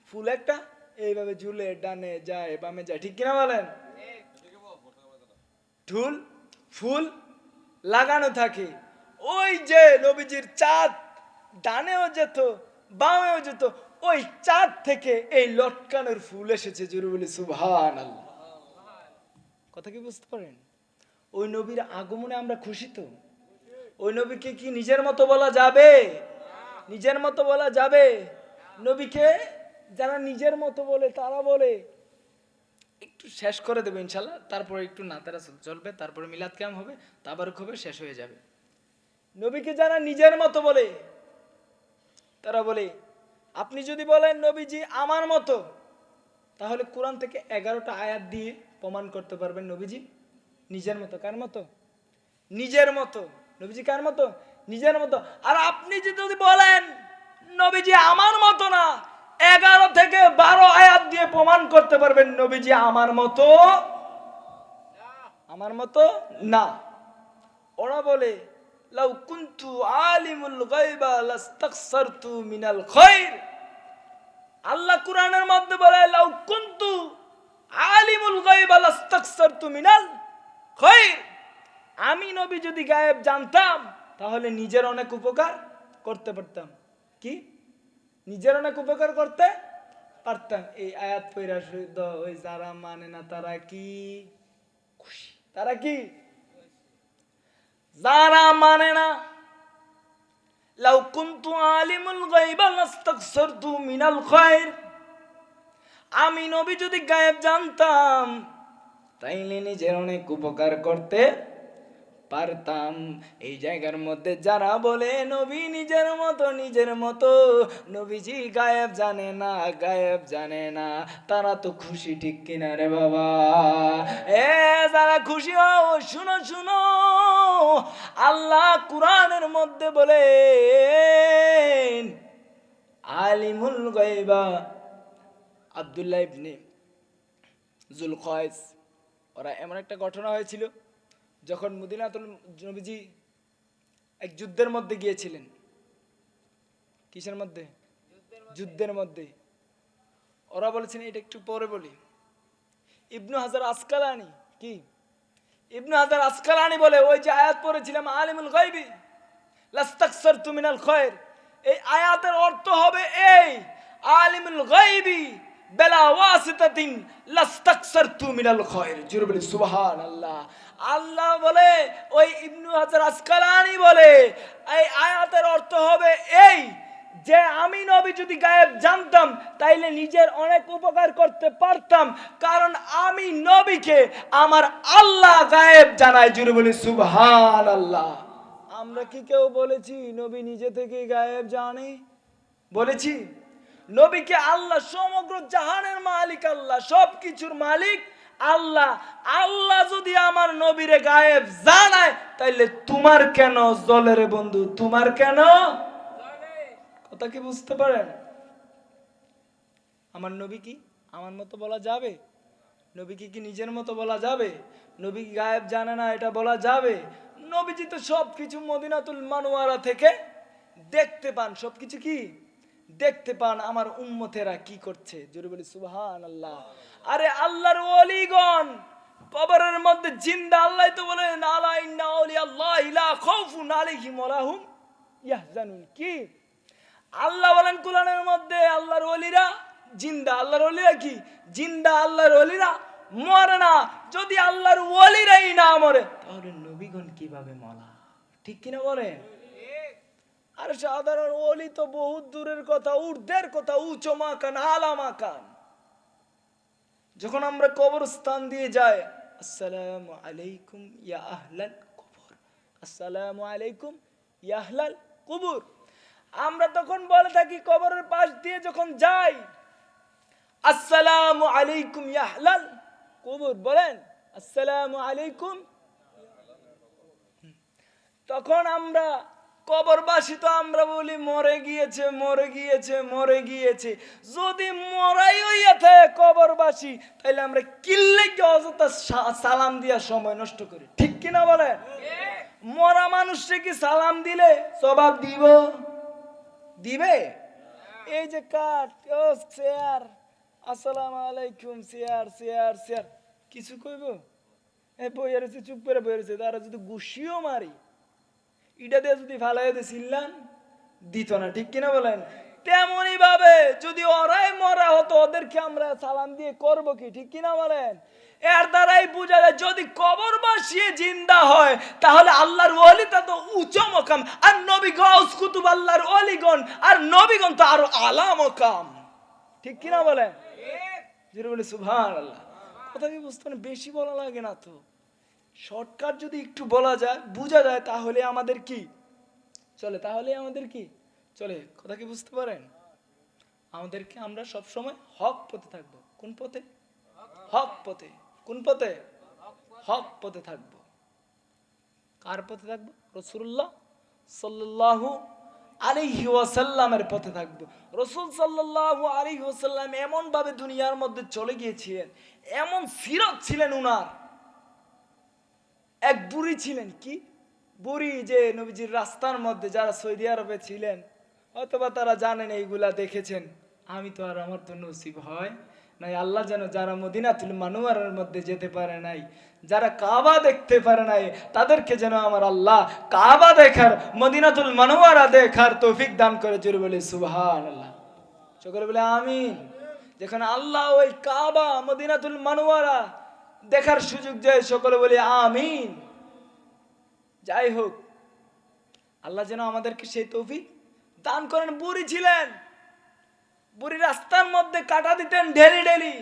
ফুল একটা এইভাবে ঝুলে ডানে যায় বামে যায়, ঠিক কিনা বলেন? ফুল লাগানো থাকে। ওই যে নবীজির চাঁদ ডানেও যেত বামেও যেত, ওই চাঁদ থেকে এই লটকানোর ফুল এসেছে। জোরে বলি সুবহানাল্লাহ। কথা কি বুঝতে পারেন? ওই নবীর আগমনে আমরা খুশি তো? ওই নবীকে কি নিজের মতো বলা যাবে? নিজের মতো বলা যাবে? নবীকে যারা নিজের মতো বলে তারা বলে, একটু শেষ করে দেবো ইনশাল্লাহ, তারপরে একটু নাতারা চলবে, তারপরে মিলাদ কিয়াম হবে, তাবারুক হবে, শেষ হয়ে যাবে। নবীকে যারা নিজের মতো বলে তারা বলে, আপনি যদি বলেন নবীজি আমার মতো, তাহলে কোরআন থেকে 11টা আয়াত দিয়ে প্রমাণ করতে পারবেন নবীজি নিজের মতো। কার মতো? নিজের মতো। নবীজি কার মতো? নিজের মতো। আর আপনি যদি বলেন নবীজি আমার মতো না, 11 থেকে 12 আয়াত দিয়ে প্রমাণ করতে পারবেন নবীজি আমার মতো না। ওরা বলে লাউ কুনতু আলিমুল গায়বা লাস্তাকসারতু মিনাল খায়র। আল্লাহ কুরআনের মধ্যে বলে লাউ কুনতু আলিমুল গায়বা লাস্তাকসারতু মিনাল খায়র। আমি নবী যদি গায়েব জানতাম তাহলে নিজের অনেক উপকার করতে পারতাম। কি? নিজের অনেক উপকার করতে পারতাম। এই আয়াত পড়া শুদ্ধ ওই যারা মানে না তারা কি খুশি। তারা কি? যারা মানে না, লাউ কুনতু আলিমুল গায়বা লাস্তাকসারতু মিনাল খায়র, আমি নবী যদি গায়েব জানতাম তাইলে নিজের অনেক উপকার করতে পারতাম। এই জায়গার মধ্যে যারা বলে নবী নিজের মতো নবীজি গায়েব জানে না, গায়েব জানে না, তারা তো খুশি, ঠিক কিনা রে বাবা? যারা খুশি হও, শুনো শুনো, আল্লাহ কুরআনের মধ্যে বলেন আলিমুল গায়বা আব্দুল্লাহ ইবনে যুলকায়স, ওরা এমন একটা ঘটনা হয়েছিল যখন মদিনাতুল নবীজি এক যুদ্ধের মধ্যে গিয়েছিলেন। কিসের মধ্যে? যুদ্ধের মধ্যে। ওরা বলেছেন, এটা একটু পরে বলি। ইবনু হাজার আসকালানি, কি ইবনু হাজার আসকালানি বলে, ওই যে আয়াত পড়েছিলাম আলিমুল গায়বি লাস্তাকসারতু মিনাল খায়র, এই আয়াতের অর্থ হবে এই আলিমুল গায়বি বেলা ওয়াসিতাতিন লাস্তাকসারতু মিনাল খায়র। জোরে বলি সুবহানাল্লাহ। আল্লাহ বলে, ওই ইবনু হাজার আসকালানি বলে এই আয়াতের অর্থ হবে এই যে আমি নবী যদি গায়েব জানতাম তাইলে নিজের অনেক উপকার করতে পারতাম, কারণ আমি নবীকে আমার আল্লাহ গায়েব জানায়। জোরে বলি সুবহানাল্লাহ। আমরা কি কেউ বলেছি নবী নিজে থেকে গায়েব জানে? বলেছি? নবীকে আল্লাহ, সমগ্র জাহানের মালিক আল্লাহ, সবকিছুর মালিক আল্লাহ, আল্লাহ যদি আমার নবীরে গায়েব জানায় তাইলে তোমার কেন জ্বলে রে বন্ধু, তোমার কেন? কথা কি বুঝতে পারেন? আমার নবী কি আমার মতো বলা যাবে? নবীকে কি নিজের মতো বলা যাবে? নবী কি গায়েব জানে না এটা বলা যাবে? নবীজি তো সবকিছু মদিনাতুল মানওয়ারা থেকে দেখতে পান, সবকিছু কি দেখতে পান আমার উম্মতেরা কি করছে। জোরে বলি সুবহানাল্লাহ। আরে আল্লাহর ওলিগণ কবরের মধ্যে জিন্দা, আল্লাহ তো বলেন আলা ইন্না আউলিয়াল্লাহি লা খাউফুন আলাইহিম ওয়া লাহুম ইয়াহজানুন। কি আল্লাহ বলেন কোরআনের মধ্যে, আল্লাহর ওলিরা জিন্দা। আল্লাহর ওলিরা কি জিন্দা? আল্লাহর ওলিরা মরে না। যদি আল্লাহর ওলিরাই না মরে তাহলে নবীগণ কিভাবে মরা? ঠিক কিনা বলেন? আর সাধারণ ওলি তো বহুত দূরের কথা, ঊর্ধ্বের কথা, উঁচু মাকান, আলা মাকান। যখন আমরা কবরস্থান দিয়ে যাই, আসসালামু আলাইকুম ইয়া আহলাল কবর, আসসালামু আলাইকুম ইয়া আহলাল কুবুর, আমরা তখন বলে থাকি কবরের পাশ দিয়ে যখন যাই, আসসালামু আলাইকুম ইয়া আহলাল কুবুর, বলেন আসসালামু আলাইকুম। তখন আমরা কবরবাসী তো আমরা বলি মরে গিয়েছে, মরে গিয়েছে, মরে গিয়েছে। যদি মরাই হইয়া থাকে কবরবাসী, তাহলে আমরা কিল্লে অযথা সালাম দিয়া সময় নষ্ট করি, ঠিক কিনা বলেন? মরা মানুষকে কি সালাম দিলে জবাব দিবে? এই যে কাঠ, ও চেয়ার, আসসালামু আলাইকুম, চেয়ার চেয়ার চেয়ার, কিছু কইব? বইয়া রয়েছে, চুপ করে বইয়া রয়েছে। তারা যদি ঘুষিও মারি, ইটা দিয়ে যদি ফালাই দিছিলেন দিত না, ঠিক কিনা বলেন? তেমনি ভাবে যদি ওরাই মরা হতো, ওদেরকে আমরা সালাম দিয়ে করব কি, ঠিক কিনা বলেন? এর দ্বারাই বোঝা যায় যদি কবর বাসিয়ে জিন্দা হয় তাহলে আল্লাহর ওলি তা তো উচ্চ মকাম, আর নবী গাউস কুতুব আল্লাহর ওলিগণ আর নবীগণ তো আরো আলা মকাম, ঠিক কিনা বলেন? যেটা বলে সুবহানাল্লাহ। কথা কি বুঝতে পারেন? বেশি বলা লাগে না তো, শর্টকাট যদি একটু বলা যায়, বোঝা যায়, তাহলে আমাদের কি চলে, তাহলে আমাদের কি চলে। কথা কি বুঝতে পারেন? আমাদেরকে আমরা সব সময় হক পথে থাকবো। কোন পথে? হক পথে। কোন পথে? হক পথে থাকবো। কার পথে থাকবো? রাসূলুল্লাহ সাল্লাল্লাহু আলাইহি ওয়াসাল্লামের পথে থাকবো। রাসূল সাল্লাল্লাহু আলাইহি ওয়াসাল্লাম এমন ভাবে দুনিয়ার মধ্যে চলে গিয়েছিলেন, এমন সিরাত ছিলেন উনার। এক বুড়ি ছিলেন, কি বুড়ি, যে নবীজির রাস্তার মধ্যে যারা সৌদি আরবে ছিলেন অথবা তারা জানেন, এইগুলা দেখেছেন। আমি তো আর, আমার তো নসিব হয় নাই, আল্লাহ যেন যারা মদিনাতুল মানওয়ারার মধ্যে যেতে পারে নাই, যারা কাবা দেখতে পারে নাই, তাদেরকে যেন আমার আল্লাহ কাবা দেখার, মদিনাতুল মানওয়ারা দেখার তৌফিক দান করে। জোরে বলে সুবহানাল্লাহ, সকলে বলে আমিন। যেখানে আল্লাহ ওই কাবা মদিনাতুল মানওয়ারা দেখার সুযোগ যায়, সকলে বলি আমিন। যাই হোক, আল্লাহ যেন আমাদেরকে সেই তৌফিক দান করেন। বুড়ি ছিলেন, বুড়ি রাস্তার মধ্যে কাটা দিতেন ডেলি ডেলি।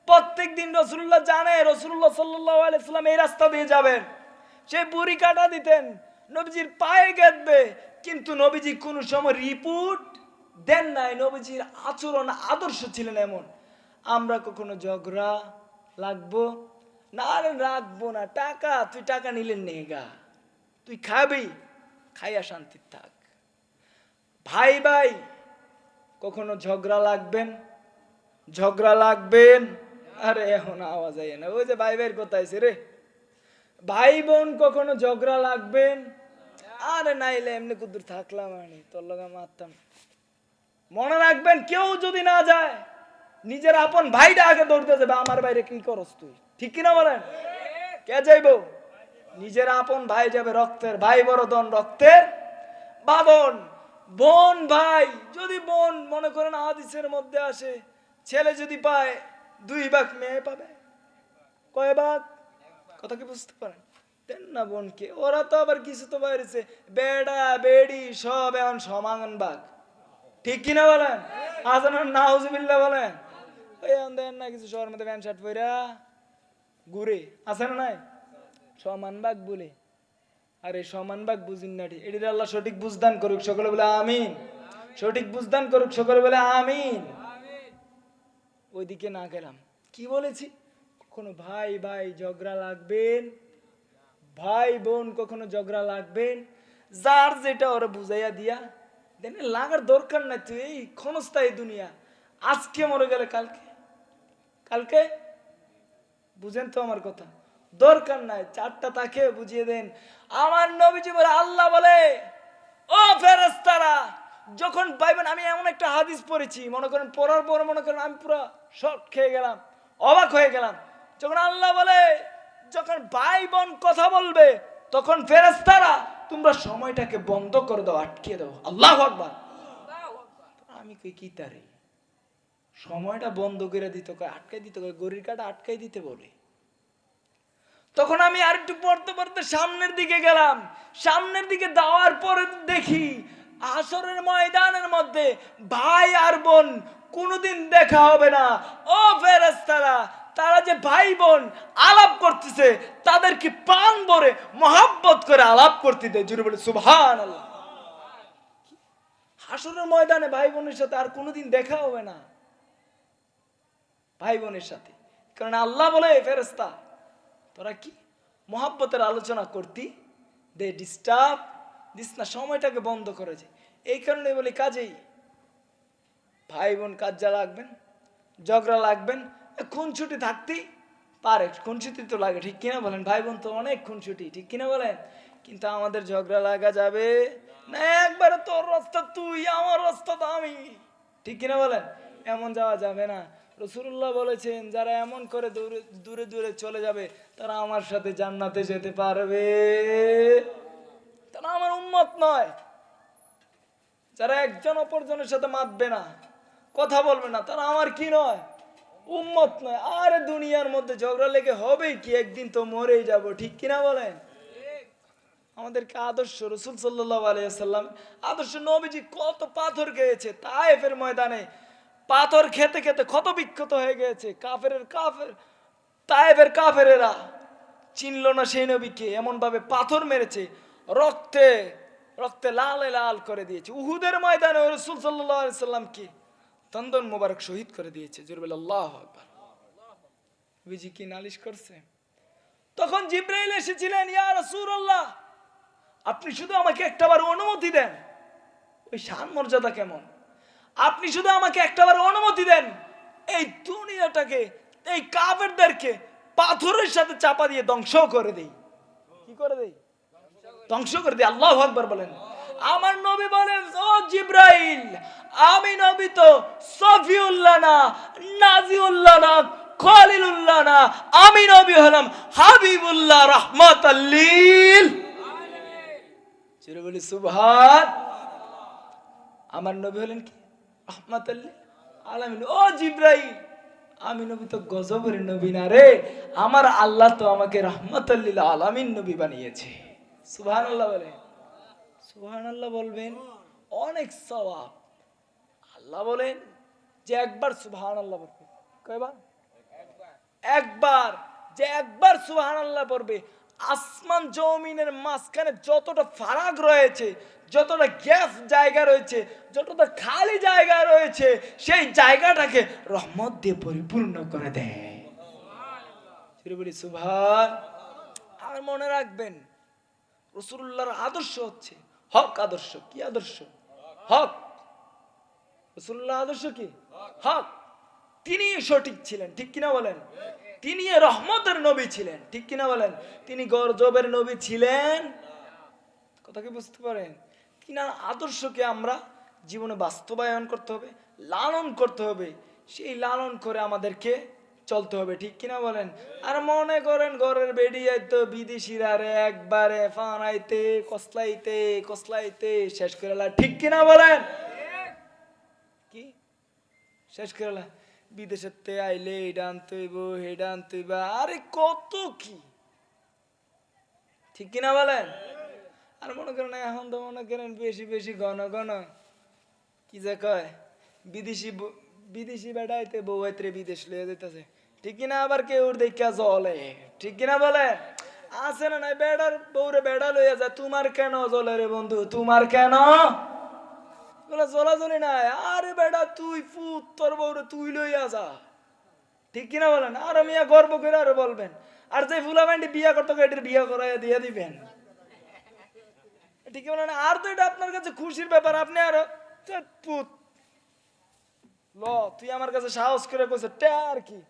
প্রত্যেক দিন রাসূলুল্লাহ জানে রাসূলুল্লাহ সাল্লাল্লাহু আলাইহি সাল্লাম এই রাস্তা দিয়ে যাবেন, সেই বুড়ি কাটা দিতেন, নবীজির পায়ে গেঁথবে, কিন্তু নবীজি কোন সময় রিপোর্ট দেন নাই। নবীজির আচরণ আদর্শ ছিলেন এমন। আমরা কখনো ঝগড়া লাগবো না, আরে রাখবো না, টাকা তুই টাকা নিলেন নেগা, তুই খাবি, খাইয়া শান্তি থাক। ভাই ভাই কখনো ঝগড়া লাগবেন, ঝগড়া লাগবেন। আরে এখন আওয়াজ আয় না, ওই যে ভাই ভাইয়ের কথা আছে রে। ভাই বোন কখনো ঝগড়া লাগবেন, আরে নাইলে এমনি কুদুর থাকলাম, আমি তোর লগা মারতাম। মনে রাখবেন, কেউ যদি না যায়, নিজের আপন ভাইটা আগে দৌড়তে যাবে, আমার বাইরে কি করস তুই, ঠিক কিনা বলেন? কে যাইব? নিজের আপন ভাই যাবে, রক্তের ভাই বড় ধন, রক্তের বাঁধন। বোন ভাই, যদি বোন মনে করেন হাদিসের মধ্যে আসে, ছেলে যদি পায় 2 ভাগ, মেয়ে পাবে কয় ভাগ? কথা কি বুঝতে পারেন? দেন না বোনকে, ওরা তো আবার কিছু তো বাইরেছে, বেড়া বেড়ি সব এখন সমান ভাগ, ঠিক কিনা বলেন? আজান নাউজুবিল্লাহ বলেন। ওই এখন দেন না কিছু শহরের মধ্যে প্যান্ট শার্ট পইরা ঘুরে, আছে না নাই? সমান ভাগ বলে, আরে সমান ভাগ বুঝিন না, এটির আল্লাহ সঠিক বুঝদান করুক, সকলে বলে আমিন। সঠিক বুঝদান করুক, সকলে বলে আমিন। ওইদিকে না গেলাম, কি বলেছি? কখনো ভাই ভাই ঝগড়া লাগবেন, ভাই বোন কখনো ঝগড়া লাগবেন, যার যেটা ওরা বুঝাইয়া দিয়া দেন, লাগার দরকার নাই। তুই এই ক্ষণস্থায়ী দুনিয়া, আজকে মরে গেলে কালকে, কালকে বুঝেন তো আমার কথা, দরকার নাই। 4টা তাকে বুঝিয়ে দেন। আমার নবীজি বলে, আল্লাহ বলে, ও ফেরেশতারা যখন পাইবেন, আমি এমন একটা হাদিস পড়েছি, মনে করেন পড়ার পর মনে করেন আমি পুরো শক খেয়ে গেলাম, অবাক হয়ে গেলাম। যখন আল্লাহ বলে, যখন ভাই বোন কথা বলবে, তখন ফেরেশতারা তোমরা সময়টাকে বন্ধ করে দাও, আটকে দাও। আল্লাহু আকবার। আমি কই কি তারে সময়টা বন্ধ করে দিতে কয়, আটকাই দিতে কয়, গড়ির কাটা আটকাই দিতে বলে। তখন আমি আর একটু পড়তে পড়তে সামনের দিকে গেলাম। সামনের দিকে যাওয়ার পরে দেখি হাসরের ময়দানের মধ্যে ভাই আর বোন কোনোদিন দেখা হবে না। ও ফেরেশতারা, তারা যে ভাই বোন আলাপ করতেছে, তাদেরকে প্রাণ ভরে মহব্বত করে আলাপ করতে দেয়। জুড়ে বলে সুবহানাল্লাহ। হাসরের ময়দানে ভাই বোনের সাথে আর কোনোদিন দেখা হবে না, ভাই বোনের সাথে। কারণ আল্লাহ বলে, ফেরেশতা তোরা কি মহব্বতের আলোচনা করতি, দে ডিস্টার্ব দিস না, সময়টাকে বন্ধ করে যায়। এই কারণে বলি, কাজেই ভাই বোন কাজা লাগবেন, ঝগড়া লাগবেন, খুনছুটি থাকতেই পারে, খুনছুটি তো লাগে, ঠিক কিনা বলেন? ভাই বোন তো অনেক খুনছুটি, ঠিক কিনা বলেন? কিন্তু আমাদের ঝগড়া লাগা যাবে না। একবারে তোর রাস্তা তুই, আমার রাস্তা তো আমি, ঠিক কিনা বলেন? এমন যাওয়া যাবে না। রাসূলুল্লাহ বলেছেন, যারা এমন করে দূরে দূরে দূরে চলে যাবে, তারা আমার সাথে জান্নাতে যেতে পারবে, তারা আমার উম্মত নয়। যারা একজন অপরজনের সাথে মাতবে না, কথা বলবে না, তারা আমার কি নয়? উম্মত নয়। আরে দুনিয়ার মধ্যে ঝগড়া লেগে হবেই কি, একদিন তো মরেই যাব, ঠিক কিনা বলেন? আমাদেরকে আদর্শ রাসূল সাল্লাল্লাহু আলাইহি ওয়াসাল্লাম আদর্শ, নবীজি কত পাথর খেয়েছে তায়েফের ময়দানে, পাথর খেতে খেতে ক্ষত বিক্ষত হয়ে গেছে। কাফের তায়েফের কাফেরেরা চিনল না সেই নবীকে, এমন ভাবে পাথর মেরেছে, রক্তে রক্তে লাল লাল করে দিয়েছে। উহুদের ময়দানে রাসূল সাল্লাল্লাহু আলাইহি ওয়াসাল্লামকে তন্দন মোবারক শহীদ করে দিয়েছে। জোরে বলে আল্লাহু আকবার। নবীজি কি নালিশ করছে? তখন জিবরাইল এসেছিলেন, ইয়া রাসূলুল্লাহ আপনি শুধু আমাকে একটাবার অনুমতি দেন। ওই শান মর্যাদা কেমন! আপনি শুধু আমাকে একটাবার অনুমতি দেন, এই দুনিয়াটাকে, এই কাফেরদেরকে পাথরের সাথে চাপা দিয়ে ধ্বংস করে দেই। কি করে দেই? ধ্বংস করে দেই। আল্লাহু আকবার বলেন। আমার নবী বলেন, ও জিবরাইল, আমি নবী তো সফিউল্লাহ না, নাজিউল্লাহ না, খলিলুল্লাহ না, আমি নবী হলাম হাবিবুল্লাহ, রাহমাতাল লিল আলামিন। চির বলি সুবহান। আমার নবী হলেন কি? রাহমাতাল লিল আলামিন। ও জিবরাইল, আমি নবী তো গজবের নবী না রে, আমার আল্লাহ তো আমাকে রাহমাতুল লিল আলামিন নবী বানিয়েছে। সুবহানাল্লাহ বলে, সুবহানাল্লাহ বলবেন, অনেক সওয়াব। আল্লাহ বলেন যে একবার সুবহানাল্লাহ পড়বে, কয়বার? একবার। যে একবার সুবহানাল্লাহ পড়বে, আসমান জমিনের মাঝখানে যতটা ফারাক রয়েছে, যতটা গ্যাপ জায়গা রয়েছে, যতটা খালি জায়গা রয়েছে, সেই জায়গাটাকে রহমত দিয়ে পরিপূর্ণ করে দেয়। বলি সুবহান। আর মনে রাখবেন, রাসূলুল্লাহর আদর্শ হচ্ছে হক আদর্শ। কি আদর্শ? হক। রাসূলুল্লাহ আদর্শ কি? হক। তিনি সঠিক ছিলেন, ঠিক কিনা বলেন? তিনি রহমতের নবী ছিলেন, ঠিক কিনা বলেন? তিনি গজবের নবী ছিলেন। কথা কি বুঝতে পারেন? তিনার আদর্শকে আমরা জীবনে বাস্তবায়ন করতে হবে, লালন করতে হবে। সেই লালন করে আমাদেরকে চলতে হবে, ঠিক কিনা বলেন? আর মনে করেন ঘরের বেরিয়ে তো বিদেশিরা রে একবারে ফানাইতে কসলাইতে কসলাইতে শেষ করে, ঠিক কিনা বলেন? কি শেষ করে? বিদেশের তে আইলে এটা আনতে হইব, হেডা আনতে হইবা, আরে কত কি, ঠিক কিনা বলেন? আর মনে করেন এখন তো মনে করেন বেশি বেশি ঘন ঘন কি যে কয়, বিদেশি বেড়াইতে বউ হাইতে বিদেশ লইয়া যেতেছে, ঠিক কিনা? আবার কেউ দেখা জলে, ঠিক কিনা বলে? আছে না নাই? বেড়ার বউরে বেড়া লইয়া যায়, তোমার কেন জলে রে বন্ধু, তোমার কেন জলাজলি নাই? আরে বেড়া তুই ফুত, তোর বউরে তুই লইয়া যা, ঠিক কিনা বলেন? আর মিয়া গর্ব করে আরো বলবেন, আর যে ফুলা ব্যান্ডি বিয়া করতে এটার বিয়া করাইয়া দিয়ে দিবেন, ঠিক বলেন? আর তো এটা আপনার কাছে খুশির ব্যাপার, আপনি আরো পুত ল, তুই আমার কাছে সাহস করে কইছ আর কি,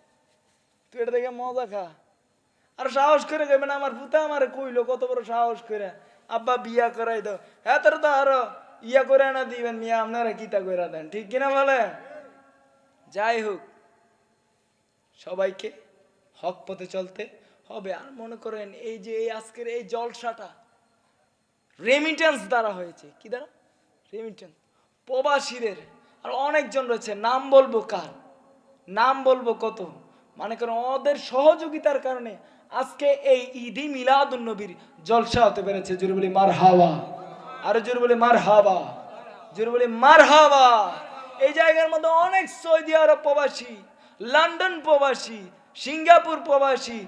তুই এটা দেখে মজা খা। আর সাহস করে কইবেন আমার পুতা আমার কইলো, কত বড় সাহস করে, আব্বা বিয়া করাই দাও। হ্যাঁ, তোর তো আরো ইয়া করে না দিবেন, মিয়া আপনারা কিতা করে দেন, ঠিক কিনা বলে? যাই হোক, সবাইকে হক পথে চলতে হবে। আর মনে করেন এই যে এই আজকের এই জলসাটা রেমিটেন্স দ্বারা হয়েছে। কি দ্বারা? রেমিটেন্স, প্রবাসীদের। আর অনেকজন রয়েছে, নাম বলবো কার, নাম বলবো কত, মানে করেন ওদের সহযোগিতার কারণে আজকে এই ঈদে মিলাদুন নবীর জলসা হতে পেরেছে। জোরে বলি মারহাবা, আরো জোরে বলি মারহাবা, জোরে বলি মারহাবা। এই জায়গার মধ্যে অনেক সৌদি আরব প্রবাসী, লন্ডন প্রবাসী, সিঙ্গাপুর প্রবাসী,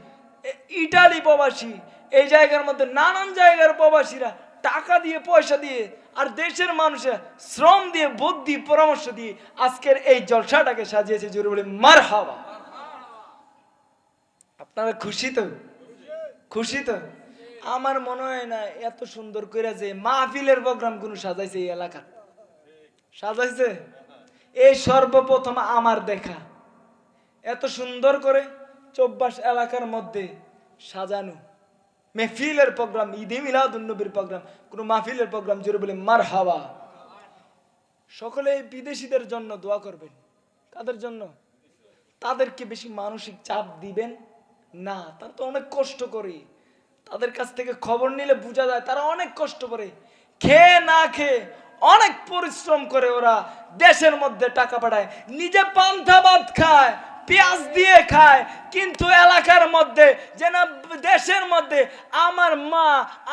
ইটালি প্রবাসী, এই জায়গার মধ্যে নানান জায়গার প্রবাসীরা টাকা দিয়ে, পয়সা দিয়ে, আর দেশের মানুষের শ্রম দিয়ে, বুদ্ধি, পরামর্শ দিয়ে আজকের এই জলসাটাকে সাজিয়েছে। জোরে বলি মারহাবা। আপনারা খুশি তো? খুশি তো? আমার মনে হয় না এত সুন্দর করে যে মাহফিলের প্রোগ্রাম কোন সাজাইছে এই এলাকা, সাজাইছে এই সর্বপ্রথম আমার দেখা। এত সুন্দর করে চব্বাস এলাকার মধ্যে সাজানো মেহফিলের প্রোগ্রাম, ঈদে মিলাদুন নবীর প্রোগ্রাম, কোন মাহফিলের প্রোগ্রাম। জোরে বলে মারহাবা। সকলে বিদেশিদের জন্য দোয়া করবেন। কাদের জন্য? তাদেরকে বেশি মানসিক চাপ দিবেন না, তারা তো অনেক কষ্ট করে। তাদের কাছ থেকে খবর নিলে বোঝা যায় তারা অনেক কষ্ট করে, খেয়ে না খেয়ে অনেক পরিশ্রম করে ওরা দেশের মধ্যে টাকা পাঠায়, নিজে পান্তা ভাত খায়, পেঁয়াজ দিয়ে খায়, কিন্তু এলাকার মধ্যে যেন দেশের মধ্যে আমার মা,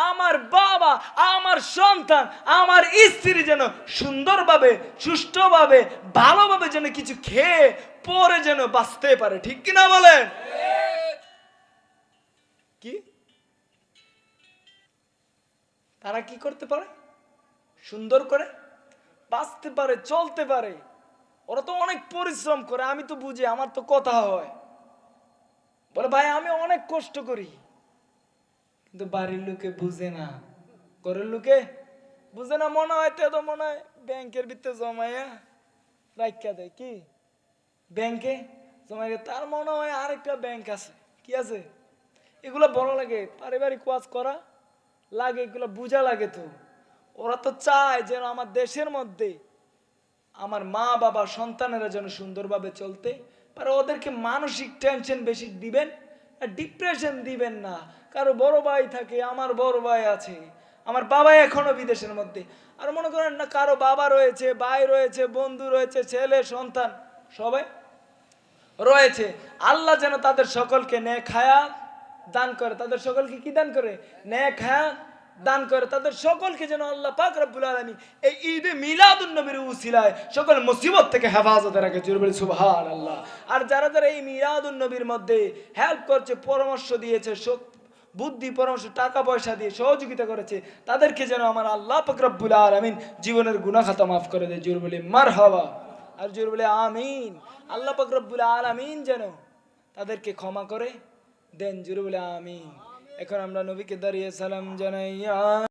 আমার বাবা, আমার সন্তান, আমার স্ত্রী যেন সুন্দরভাবে, সুষ্ঠুভাবে, ভালোভাবে যেন কিছু খেয়ে পরে যেন বাঁচতে পারে, ঠিক কিনা বলেন? কি তারা কি করতে পারে? সুন্দর করে বাঁচতে পারে, চলতে পারে। ওরা তো অনেক পরিশ্রম করে, আমি তো বুঝি, আমার তো কথা হয়, বলে ভাই আমি অনেক কষ্ট করি, কিন্তু বাড়ির লোকে বুঝে না, ঘরের লোকে বুঝে না। মনে হয় তো মনে হয় ব্যাংকের ভিতরে জমাইয়া রাখিয়া দেয়, কি ব্যাংকে জমাই, তার মনে হয় আরেকটা ব্যাংক আছে। কি আছে? এগুলো বড় লাগে, পারিবারিক ওয়াজ করা লাগে, এগুলো বুঝা লাগে। তো ওরা তো চায় যেন আমার দেশের মধ্যে আমার মা বাবা সন্তানেরা যেন সুন্দরভাবে চলতে পারে। ওদেরকে মানসিক টেনশন বেশি দিবেন, ডিপ্রেশন দিবেন না। কারো বড় ভাই থাকে, আমার বড় ভাই আছে, আমার বাবা এখনো বিদেশের মধ্যে। আর মনে করেন না কারো বাবা রয়েছে, ভাই রয়েছে, বন্ধু রয়েছে, ছেলে সন্তান, সবাই রয়েছে, আল্লাহ যেন তাদের সকলকে নেক হায়াত দান করে, তাদের সকলকে কি দান করে? নেক হায়াত দান করে, তাদের সকলকে যেন আল্লাহ পাক রব্বুল আলামিন এই ঈদে মিলাদুন নবীর উসিলায় সকল মুসিবত থেকে হেফাজতে রাখে। জোরে বলি সুবহানাল্লাহ। আর যারা যারা এই মিলাদুন নবীর মধ্যে হেল্প করছে, পরামর্শ দিয়েছে, বুদ্ধি পরামর্শ, টাকা পয়সা দিয়ে সহযোগিতা করেছে, তাদেরকে যেন আমার আল্লাহ পাক রব্বুল আলামিন জীবনের গুনাহ খাতা মাফ করে দেয়। জোরে বলি মারহাবা, আর জোরে বলি আমিন। আল্লাহ পাক রব্বুল আলামিন যেন তাদেরকে ক্ষমা করে দেন। জোরে বলি আমিন। এখন আমরা নবীকে দাঁড়িয়ে সালাম জানাই।